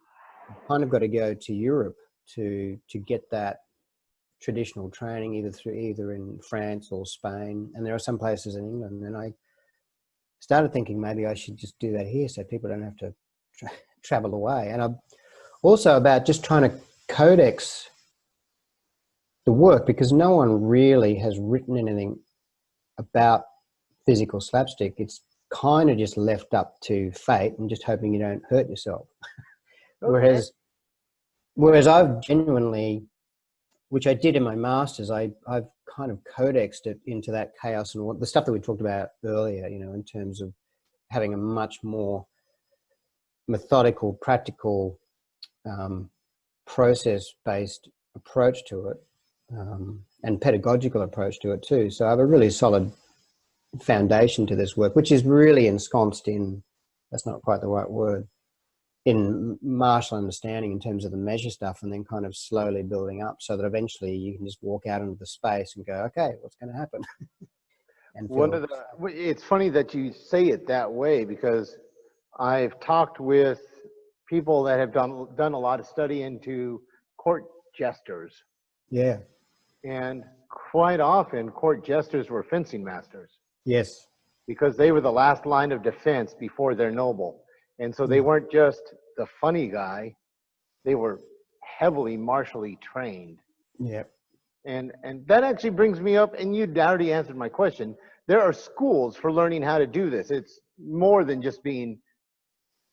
kind of got to go to Europe to get that traditional training, either in France or Spain, and there are some places in England. And I started thinking maybe I should just do that here, so people don't have to travel away. And I'm also about just trying to codex the work, because no one really has written anything about physical slapstick. It's kind of just left up to fate and just hoping you don't hurt yourself. Okay. Whereas I've genuinely, which I did in my master's, I've kind of codexed it into that chaos and the stuff that we talked about earlier, in terms of having a much more methodical, practical, process-based approach to it, and pedagogical approach to it too. So I have a really solid foundation to this work, which is really ensconced in, that's not quite the right word, in martial understanding in terms of the measure stuff, and then kind of slowly building up so that eventually you can just walk out into the space and go, okay, what's going to happen? And it's funny that you say it that way, because I've talked with people that have done a lot of study into court jesters. Yeah. And quite often court jesters were fencing masters. Yes. Because they were the last line of defense before their noble. And so they weren't just the funny guy, they were heavily martially trained. Yeah. And that actually brings me up, and you already answered my question. There are schools for learning how to do this. It's more than just being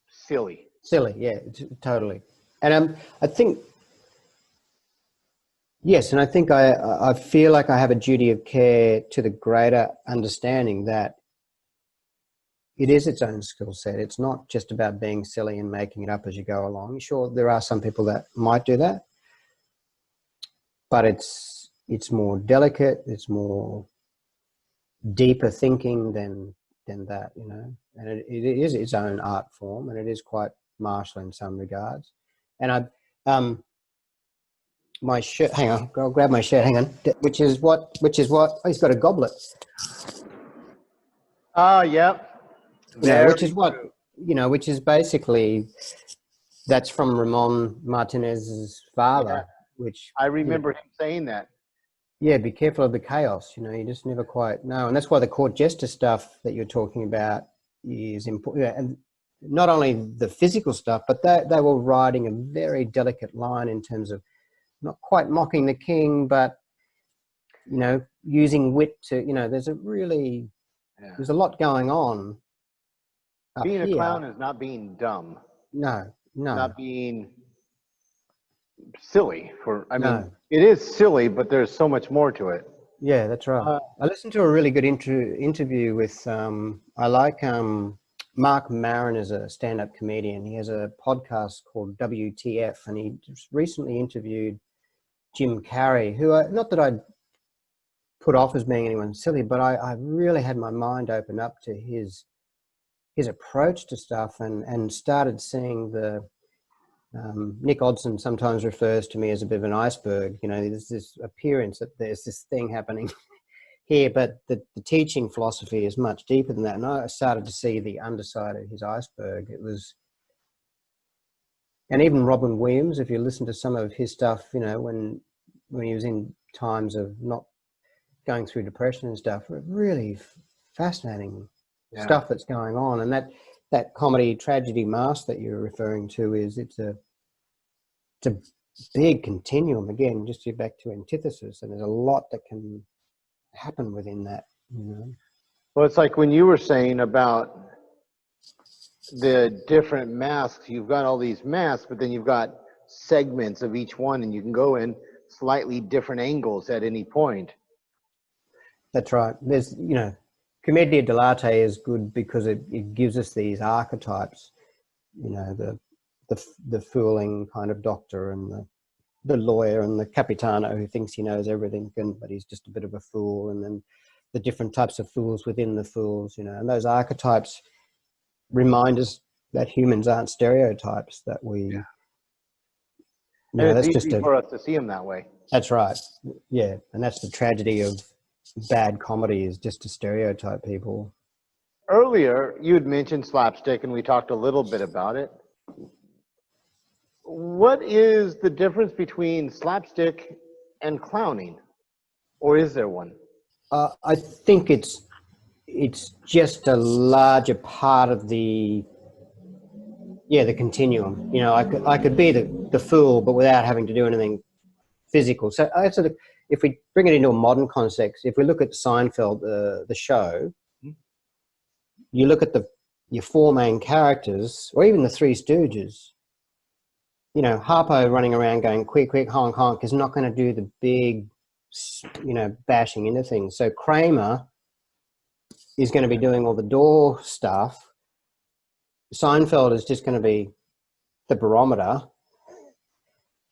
silly. Silly, yeah, totally. And I think, yes, and I think I feel like I have a duty of care to the greater understanding that it is its own skill set. It's not just about being silly and making it up as you go along. Sure, there are some people that might do that, but it's more delicate, it's more deeper thinking than that, and it is its own art form, and it is quite martial in some regards. And my shirt, hang on, I'll grab my shirt, hang on, which is what, oh, he's got a goblet. Yep. Which is what, which is basically, that's from Ramon Martinez's father, yeah. Which I remember him saying that. Yeah, be careful of the chaos. You just never quite know, and that's why the court jester stuff that you're talking about is important. Yeah, and not only the physical stuff, but they were riding a very delicate line in terms of not quite mocking the king, but using wit to. There's a lot going on. Being a clown is not being dumb. No. Not being silly. No. It is silly, but there's so much more to it. Yeah, that's right. I listened to a really good interview with, I like Mark Maron is a stand-up comedian. He has a podcast called WTF, and he just recently interviewed Jim Carrey, who not that I'd put off as being anyone silly, but I really had my mind open up to his approach to stuff, and started seeing the Nick Odson sometimes refers to me as a bit of an iceberg. You know, there's this appearance that there's this thing happening here, but the teaching philosophy is much deeper than that. And I started to see the underside of his iceberg. It was, and even Robin Williams, if you listen to some of his stuff, you know, when he was in times of not going through depression and stuff, really fascinating stuff that's going on. And that comedy tragedy mask that you're referring to it's a big continuum. Again, just to get back to antithesis, and there's a lot that can happen within that, you know. Well, it's like when you were saying about the different masks, you've got all these masks, but then you've got segments of each one, and you can go in slightly different angles at any point. That's right. There's, you know, Commedia dell'arte is good because it gives us these archetypes, you know, the fooling kind of doctor, and the lawyer, and the capitano who thinks he knows everything, but he's just a bit of a fool, and then the different types of fools within the fools, you know. And those archetypes remind us that humans aren't stereotypes, that we, you know, and it's that's easy for us to see them that way. That's right. Yeah. And that's the tragedy of bad comedy, is just to stereotype people. Earlier, you had mentioned slapstick, and we talked a little bit about it. What is the difference between slapstick and clowning? Or is there one? I think it's just a larger part of the continuum. You know, I could be the fool, but without having to do anything physical. So I sort of, if we bring it into a modern context, if we look at Seinfeld, the show, you look at your four main characters, or even the Three Stooges. You know, Harpo running around going quick, quick, honk, honk is not going to do the big, you know, bashing into things. So Kramer is going to be doing all the door stuff. Seinfeld is just going to be the barometer.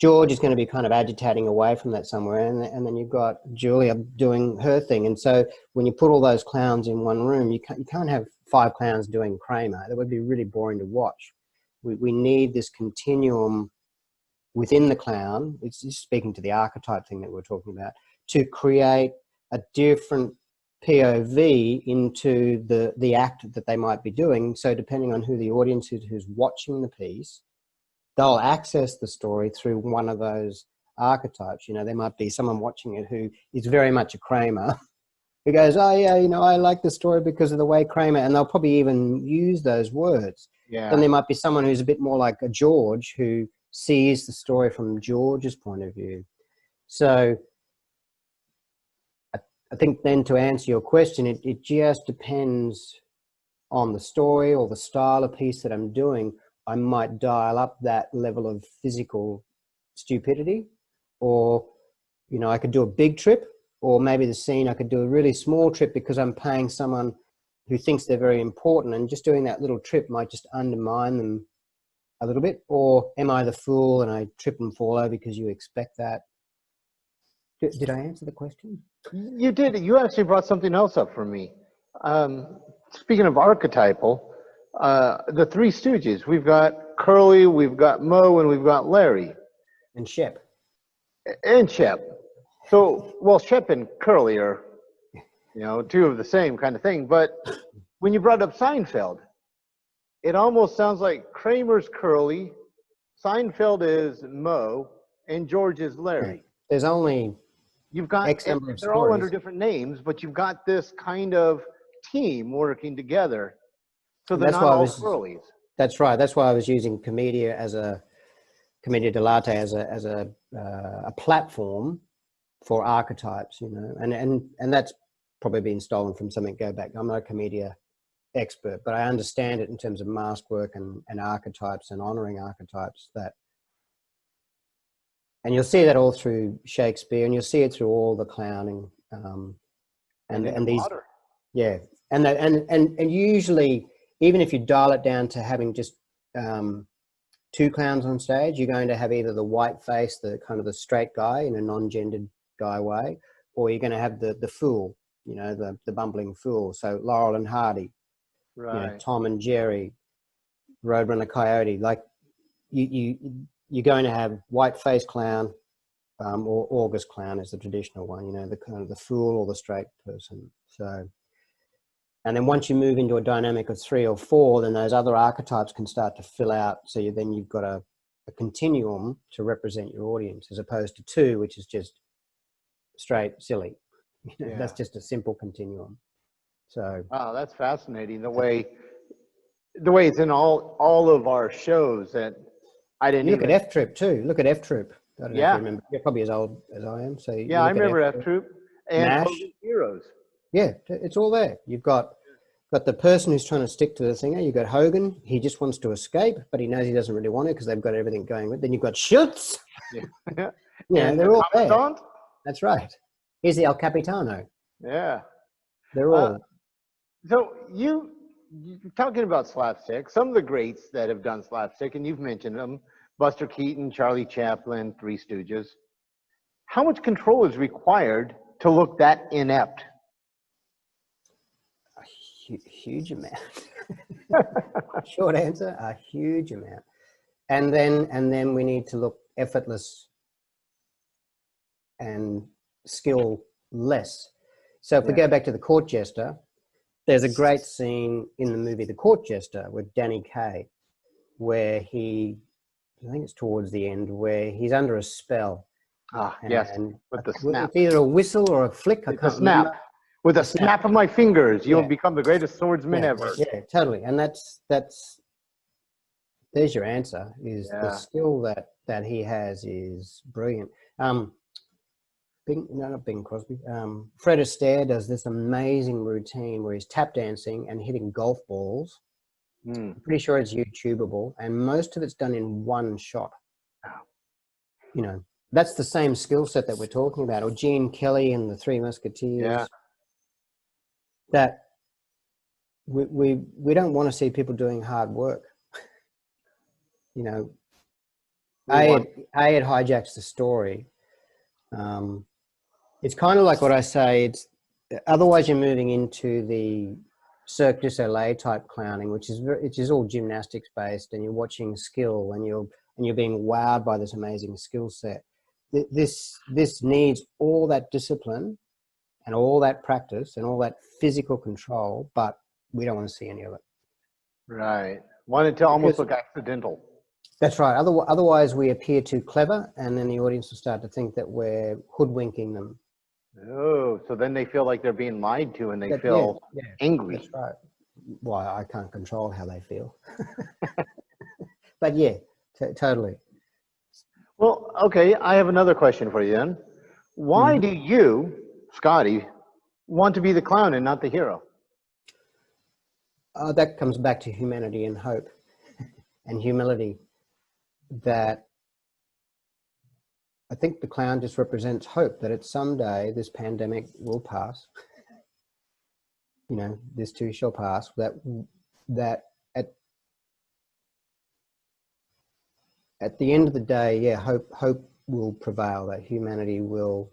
George is going to be kind of agitating away from that somewhere, and then you've got Julia doing her thing. And so when you put all those clowns in one room, you can't have 5 clowns doing Kramer. That would be really boring to watch. We need this continuum within the clown. It's just speaking to the archetype thing that we're talking about, to create a different POV into the act that they might be doing. So depending on who the audience is who's watching the piece, they'll access the story through one of those archetypes. You know, there might be someone watching it who is very much a Kramer, who goes, oh yeah, you know, I like the story because of the way Kramer, and they'll probably even use those words. Yeah. Then there might be someone who's a bit more like a George, who sees the story from George's point of view. So I think then, to answer your question, it just depends on the story or the style of piece that I'm doing. I might dial up that level of physical stupidity, or, you know, I could do a big trip, or maybe the scene I could do a really small trip because I'm paying someone who thinks they're very important, and just doing that little trip might just undermine them a little bit. Or am I the fool and I trip and fall over because you expect that? Did I answer the question? You did. You actually brought something else up for me. Speaking of archetypal, the Three Stooges, we've got Curly, we've got Moe, and we've got Larry. And Shep. And Shep. So, well, Shep and Curly are, you know, two of the same kind of thing. But when you brought up Seinfeld, it almost sounds like Kramer's Curly, Seinfeld is Moe, and George is Larry. There's only You've got, X number of they're all under stories. different names, but you've got this kind of team working together. So they're That's not why I all was- Curlies. That's right. That's why I was using Commedia dell'arte as a platform for archetypes, you know, and that's probably been stolen from something. Go back. I'm not a Commedia expert, but I understand it in terms of mask work and archetypes and honoring archetypes. And you'll see that all through Shakespeare, and you'll see it through all the clowning, and these, water. yeah, and usually even if you dial it down to having just two clowns on stage, you're going to have either the white face, the kind of the straight guy in a non-gendered guy way, or you're going to have the fool, you know, the bumbling fool. So Laurel and Hardy, Right. you know, Tom and Jerry, Roadrunner Coyote. Like you're going to have white face clown, or August clown is the traditional one. You know, the kind of the fool or the straight person. So. And then once you move into a dynamic of 3 or 4, then those other archetypes can start to fill out. So then you've got a continuum to represent your audience, as opposed to 2, which is just straight silly. You know, Yeah. That's just a simple continuum. So. Oh, that's fascinating. The way it's in all of our shows that I didn't. You look at F Troop too. Look at F Troop. I don't know if you remember. You're probably as old as I am. So yeah, I remember F Troop and MASH. Hogan's Heroes. Yeah, it's all there. You've got the person who's trying to stick to the thinger. You've got Hogan. He just wants to escape, but he knows he doesn't really want to because they've got everything going with. Then you've got Schutz. Yeah. Yeah, And they're the all there. Commandant? That's right. He's the El Capitano. Yeah. They're all. So you're talking about slapstick, some of the greats that have done slapstick, and you've mentioned them, Buster Keaton, Charlie Chaplin, Three Stooges. How much control is required to look that inept? A huge amount. Short answer, a huge amount. And then we need to look effortless and skill less. So if we go back to the court jester, there's a great scene in the movie The Court Jester with Danny Kaye, where I think it's towards the end, where he's under a spell. Yes, with the snap. It's either a whistle or a flick. I can't remember. With a snap of my fingers, you'll Yeah. become the greatest swordsman ever. Yeah, totally. And there's your answer. Is the skill that he has is brilliant. Not Bing Crosby. Fred Astaire does this amazing routine where he's tap dancing and hitting golf balls. I'm pretty sure it's YouTubeable, and most of it's done in one shot. You know, that's the same skill set that we're talking about. Or Gene Kelly and the Three Musketeers. Yeah. That we don't want to see people doing hard work. You know, it hijacks the story. It's kind of like what I say. Otherwise you're moving into the Cirque du Soleil type clowning, which is all gymnastics based, and you're watching skill, and you're being wowed by this amazing skill set. This needs all that discipline and all that practice and all that physical control, but we don't want to see any of it. Right. Want it to almost look accidental. That's right. Otherwise we appear too clever, and then the audience will start to think that we're hoodwinking them. Oh, so then they feel like they're being lied to, and they feel angry. That's right. Well, I can't control how they feel. But yeah, totally. Well, okay, I have another question for you then. Why do you, Scotty, want to be the clown and not the hero? That comes back to humanity and hope and humility. That I think the clown just represents hope that someday this pandemic will pass. You know, this too shall pass. That at the end of the day, hope will prevail. That humanity will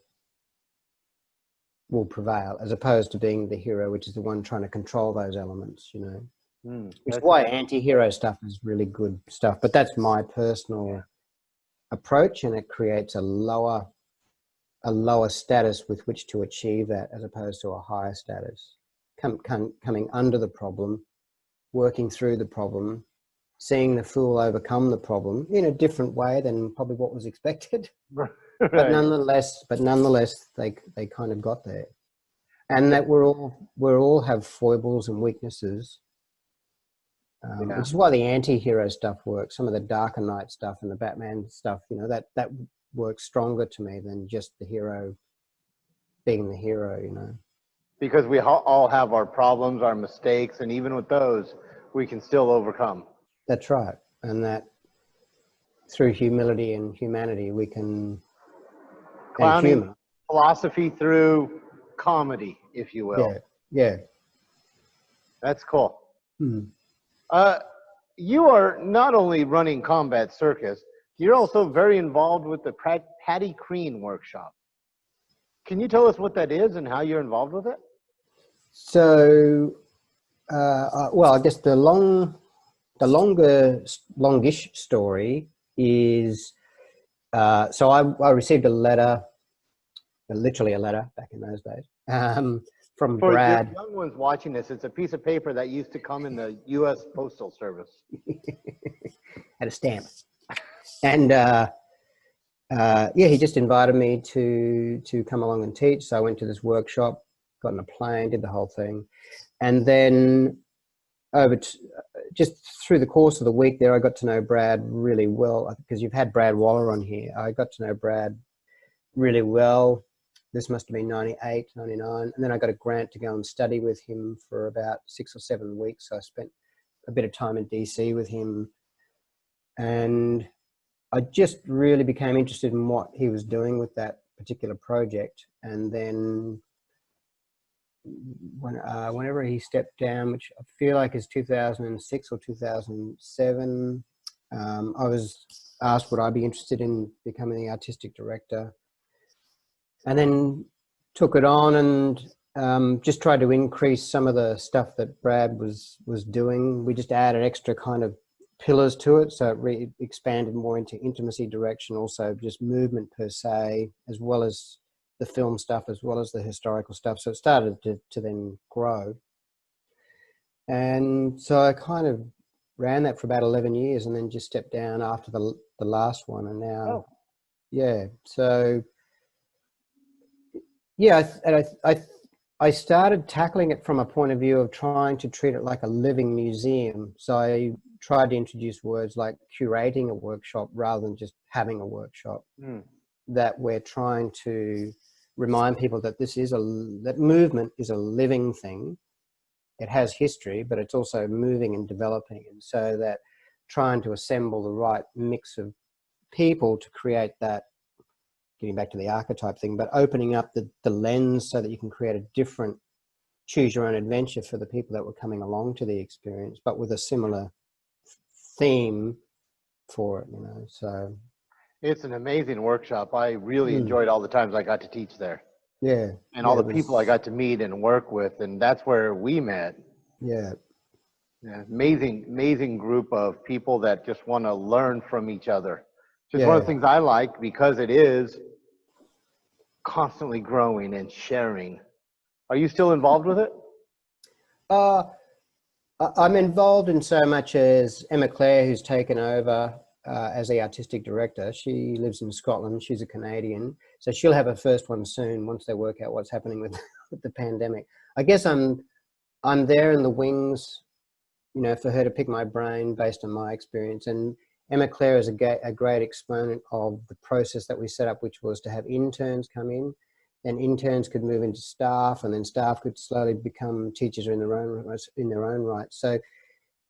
prevail, as opposed to being the hero, which is the one trying to control those elements. You know, which is why anti-hero stuff is really good stuff. But that's my personal approach, and it creates a lower status with which to achieve that, as opposed to a higher status. Coming under the problem, working through the problem, seeing the fool overcome the problem in a different way than probably what was expected. Right. But nonetheless, they kind of got there, and that we're all have foibles and weaknesses. Which is why the anti-hero stuff works. Some of the Darker Knight stuff and the Batman stuff, you know, that works stronger to me than just the hero being the hero, you know. Because we all have our problems, our mistakes, and even with those, we can still overcome. That's right. And that through humility and humanity, we can... Clowning philosophy through comedy, if you will. Yeah. That's cool. Uh, you are not only running Combat Circus, you're also very involved with the Patty Crean workshop. Can you tell us what that is and how you're involved with it? So, well, I guess the longish story is, so I received a letter, literally a letter back in those days, from For Brad. the young ones watching this, it's a piece of paper that used to come in the U.S. Postal Service. Had a stamp. And yeah, he just invited me to come along and teach. So I went to this workshop, got on a plane, did the whole thing. And then just through the course of the week there, I got to know Brad really well, because you've had Brad Waller on here. I got to know Brad really well. This must have been 98, 99. And then I got a grant to go and study with him for about 6 or 7 weeks. So I spent a bit of time in DC with him. And I just really became interested in what he was doing with that particular project. And then whenever he stepped down, which I feel like is 2006 or 2007, I was asked would I be interested in becoming the artistic director, and then took it on and just tried to increase some of the stuff that Brad was doing. We just added extra kind of pillars to it, so it expanded more into intimacy direction, also just movement per se, as well as the film stuff, as well as the historical stuff. So it started to then grow. And so I kind of ran that for about 11 years and then just stepped down after the last one. And now, yeah, so yeah, I started tackling it from a point of view of trying to treat it like a living museum. So I tried to introduce words like curating a workshop rather than just having a workshop. That we're trying to remind people that that movement is a living thing. It has history, but it's also moving and developing. And so that trying to assemble the right mix of people to create that, getting back to the archetype thing, but opening up the lens so that you can create a different choose your own adventure for the people that were coming along to the experience, but with a similar theme for it, so. It's an amazing workshop. I really enjoyed all the times I got to teach there. Yeah. And all the people I got to meet and work with, and that's where we met. Yeah. Amazing group of people that just want to learn from each other. Just one of the things I like, because it is constantly growing and sharing. Are you still involved with it? I'm involved in so much as Emma Claire, who's taken over as the artistic director. She lives in Scotland. She's a Canadian. So she'll have her first one soon once they work out what's happening with the pandemic. I guess I'm there in the wings, for her to pick my brain based on my experience. And Emma Claire is a great exponent of the process that we set up, which was to have interns come in, and interns could move into staff, and then staff could slowly become teachers in their own right. So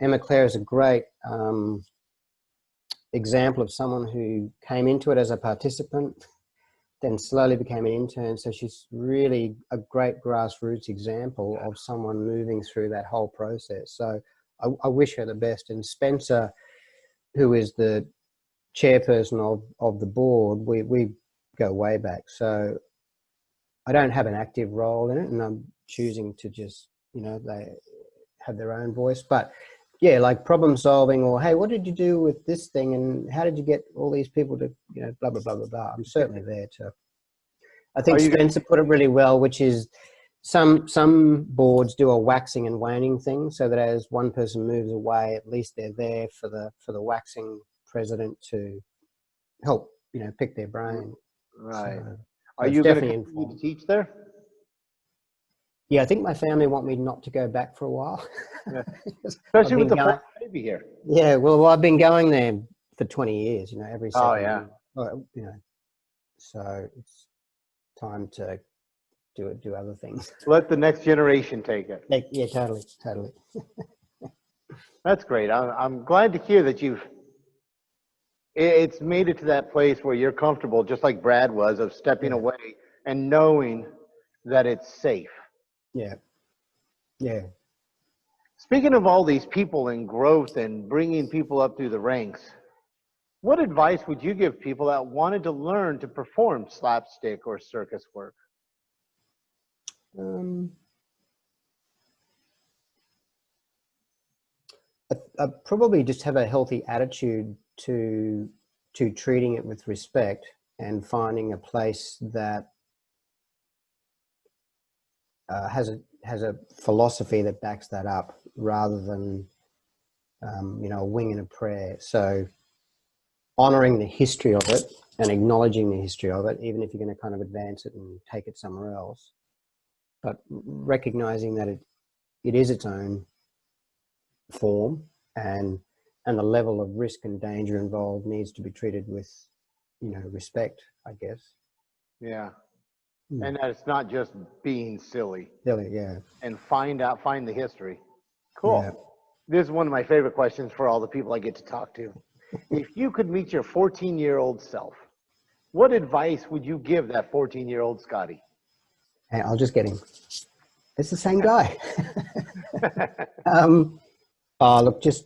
Emma Claire is a great example of someone who came into it as a participant, then slowly became an intern. So she's really a great grassroots example of someone moving through that whole process. So I wish her the best. And Spencer, who is the chairperson of the board, we go way back. So I don't have an active role in it, and I'm choosing to just, they have their own voice. But yeah, like problem solving, or, hey, what did you do with this thing? And how did you get all these people to, blah, blah, blah, blah, blah. I'm certainly there to, I think Spencer put it really well, which is some boards do a waxing and waning thing, so that as one person moves away, at least they're there for the waxing president to help, pick their brain. Right. So, are you going to continue to teach there? Yeah, I think my family want me not to go back for a while. Yeah. Especially with the fourth baby here. Yeah, well, I've been going there for 20 years, every second year. So it's time to do other things. Let the next generation take it. Yeah, totally. That's great. I'm glad to hear that it's made it to that place where you're comfortable, just like Brad was, of stepping away and knowing that it's safe. Yeah. Speaking of all these people and growth and bringing people up through the ranks, what advice would you give people that wanted to learn to perform slapstick or circus work? I probably just have a healthy attitude to treating it with respect and finding a place that has a philosophy that backs that up, rather than you know, a wing and a prayer. So honoring the history of it and acknowledging the history of it, even if you're going to kind of advance it and take it somewhere else, but recognizing that it is its own form, and the level of risk and danger involved needs to be treated with, you know, respect, I guess. Yeah. And that it's not just being silly. Silly, yeah. And find the history. Cool. Yeah. This is one of my favorite questions for all the people I get to talk to. If you could meet your 14-year-old self, what advice would you give that 14-year-old Scotty? Hey, I'll just get him. It's the same guy. Oh, look, just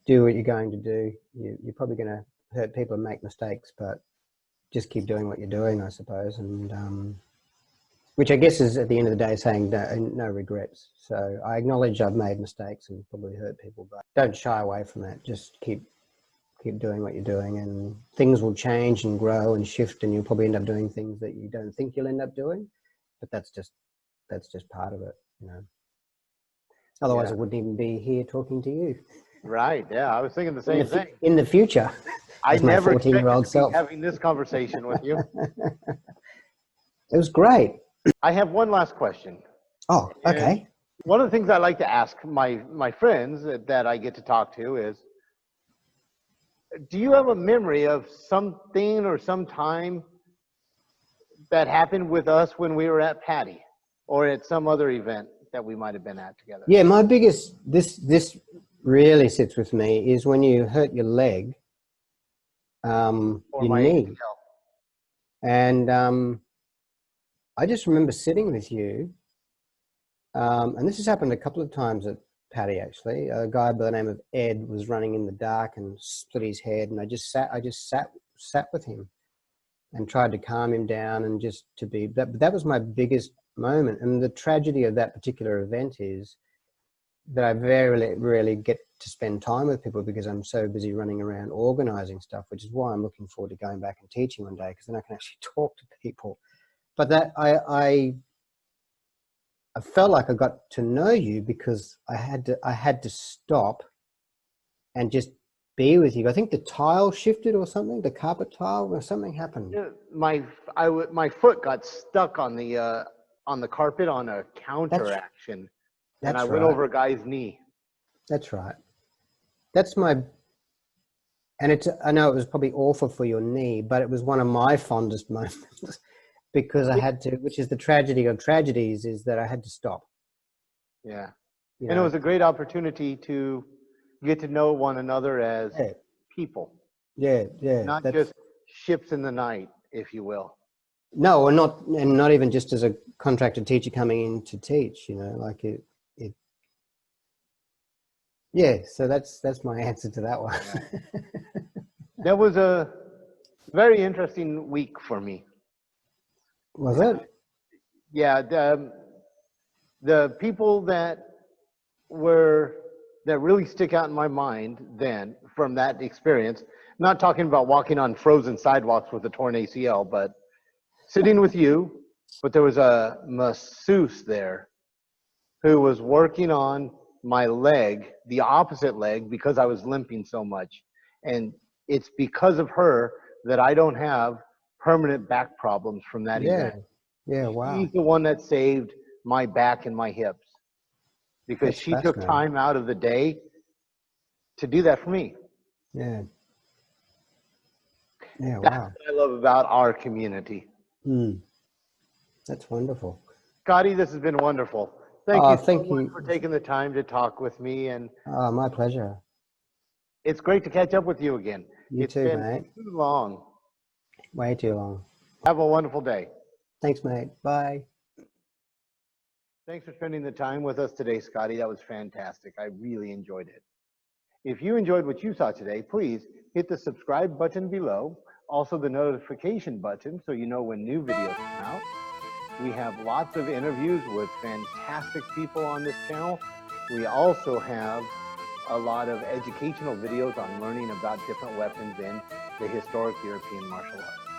do what you're going to do. You're probably going to hurt people and make mistakes, but just keep doing what you're doing, I suppose. And which I guess is, at the end of the day, saying no regrets. So I acknowledge I've made mistakes and probably hurt people, but don't shy away from that. Just keep doing what you're doing, and things will change and grow and shift, and you'll probably end up doing things that you don't think you'll end up doing. But that's just part of it, you know. Otherwise, I wouldn't even be here talking to you. Right. Yeah, I was thinking the same thing. In the future, I never 14-year-old expected to self be having this conversation with you. It was great. I have one last question. Oh, okay. And one of the things I like to ask my friends that I get to talk to is, do you have a memory of something or some time that happened with us when we were at Patty or at some other event that we might have been at together? Yeah, my biggest, this really sits with me, is when you hurt your leg, your knee. ACL. And I just remember sitting with you, and this has happened a couple of times at Patty, actually. A guy by the name of Ed was running in the dark and split his head, and I just sat with him and tried to calm him down, and just to be, that was my biggest moment. And the tragedy of that particular event is that I very rarely get to spend time with people because I'm so busy running around organizing stuff, which is why I'm looking forward to going back and teaching one day, because then I can actually talk to people. But that I felt like I got to know you because I had to stop and just be with you. I think the tile shifted or something, the carpet tile, or something happened. Yeah, my foot got stuck on the carpet on a counter action, and I went over a guy's knee. That's right. That's my, and I know it was probably awful for your knee, but it was one of my fondest moments. Because I had to, which is the tragedy of tragedies, is that I had to stop. Yeah. You And know? it was a great opportunity to get to know one another as people. Yeah, yeah. Not just ships in the night, if you will. No, or not, and not even just as a contracted teacher coming in to teach, you know, like it. Yeah, so that's my answer to that one. Yeah. That was a very interesting week for me. Was it? Yeah, the people that really stick out in my mind then from that experience, not talking about walking on frozen sidewalks with a torn ACL, but sitting with you, but there was a masseuse there who was working on my leg, the opposite leg, because I was limping so much. And it's because of her that I don't have permanent back problems from that event. Yeah, wow. She's the one that saved my back and my hips, because she took time out of the day to do that for me. Yeah. Yeah, That's wow. what I love about our community. That's wonderful. Scotty, this has been wonderful. Thank you so much for taking the time to talk with me. And my pleasure. It's great to catch up with you again. You too, mate. Too long. Way too long. Have a wonderful day. Thanks, mate. Bye. Thanks for spending the time with us today, Scotty. That was fantastic. I really enjoyed it. If you enjoyed what you saw today, please hit the subscribe button below, also the notification button so you know when new videos come out. We have lots of interviews with fantastic people on this channel. We also have a lot of educational videos on learning about different weapons in the historic European martial arts.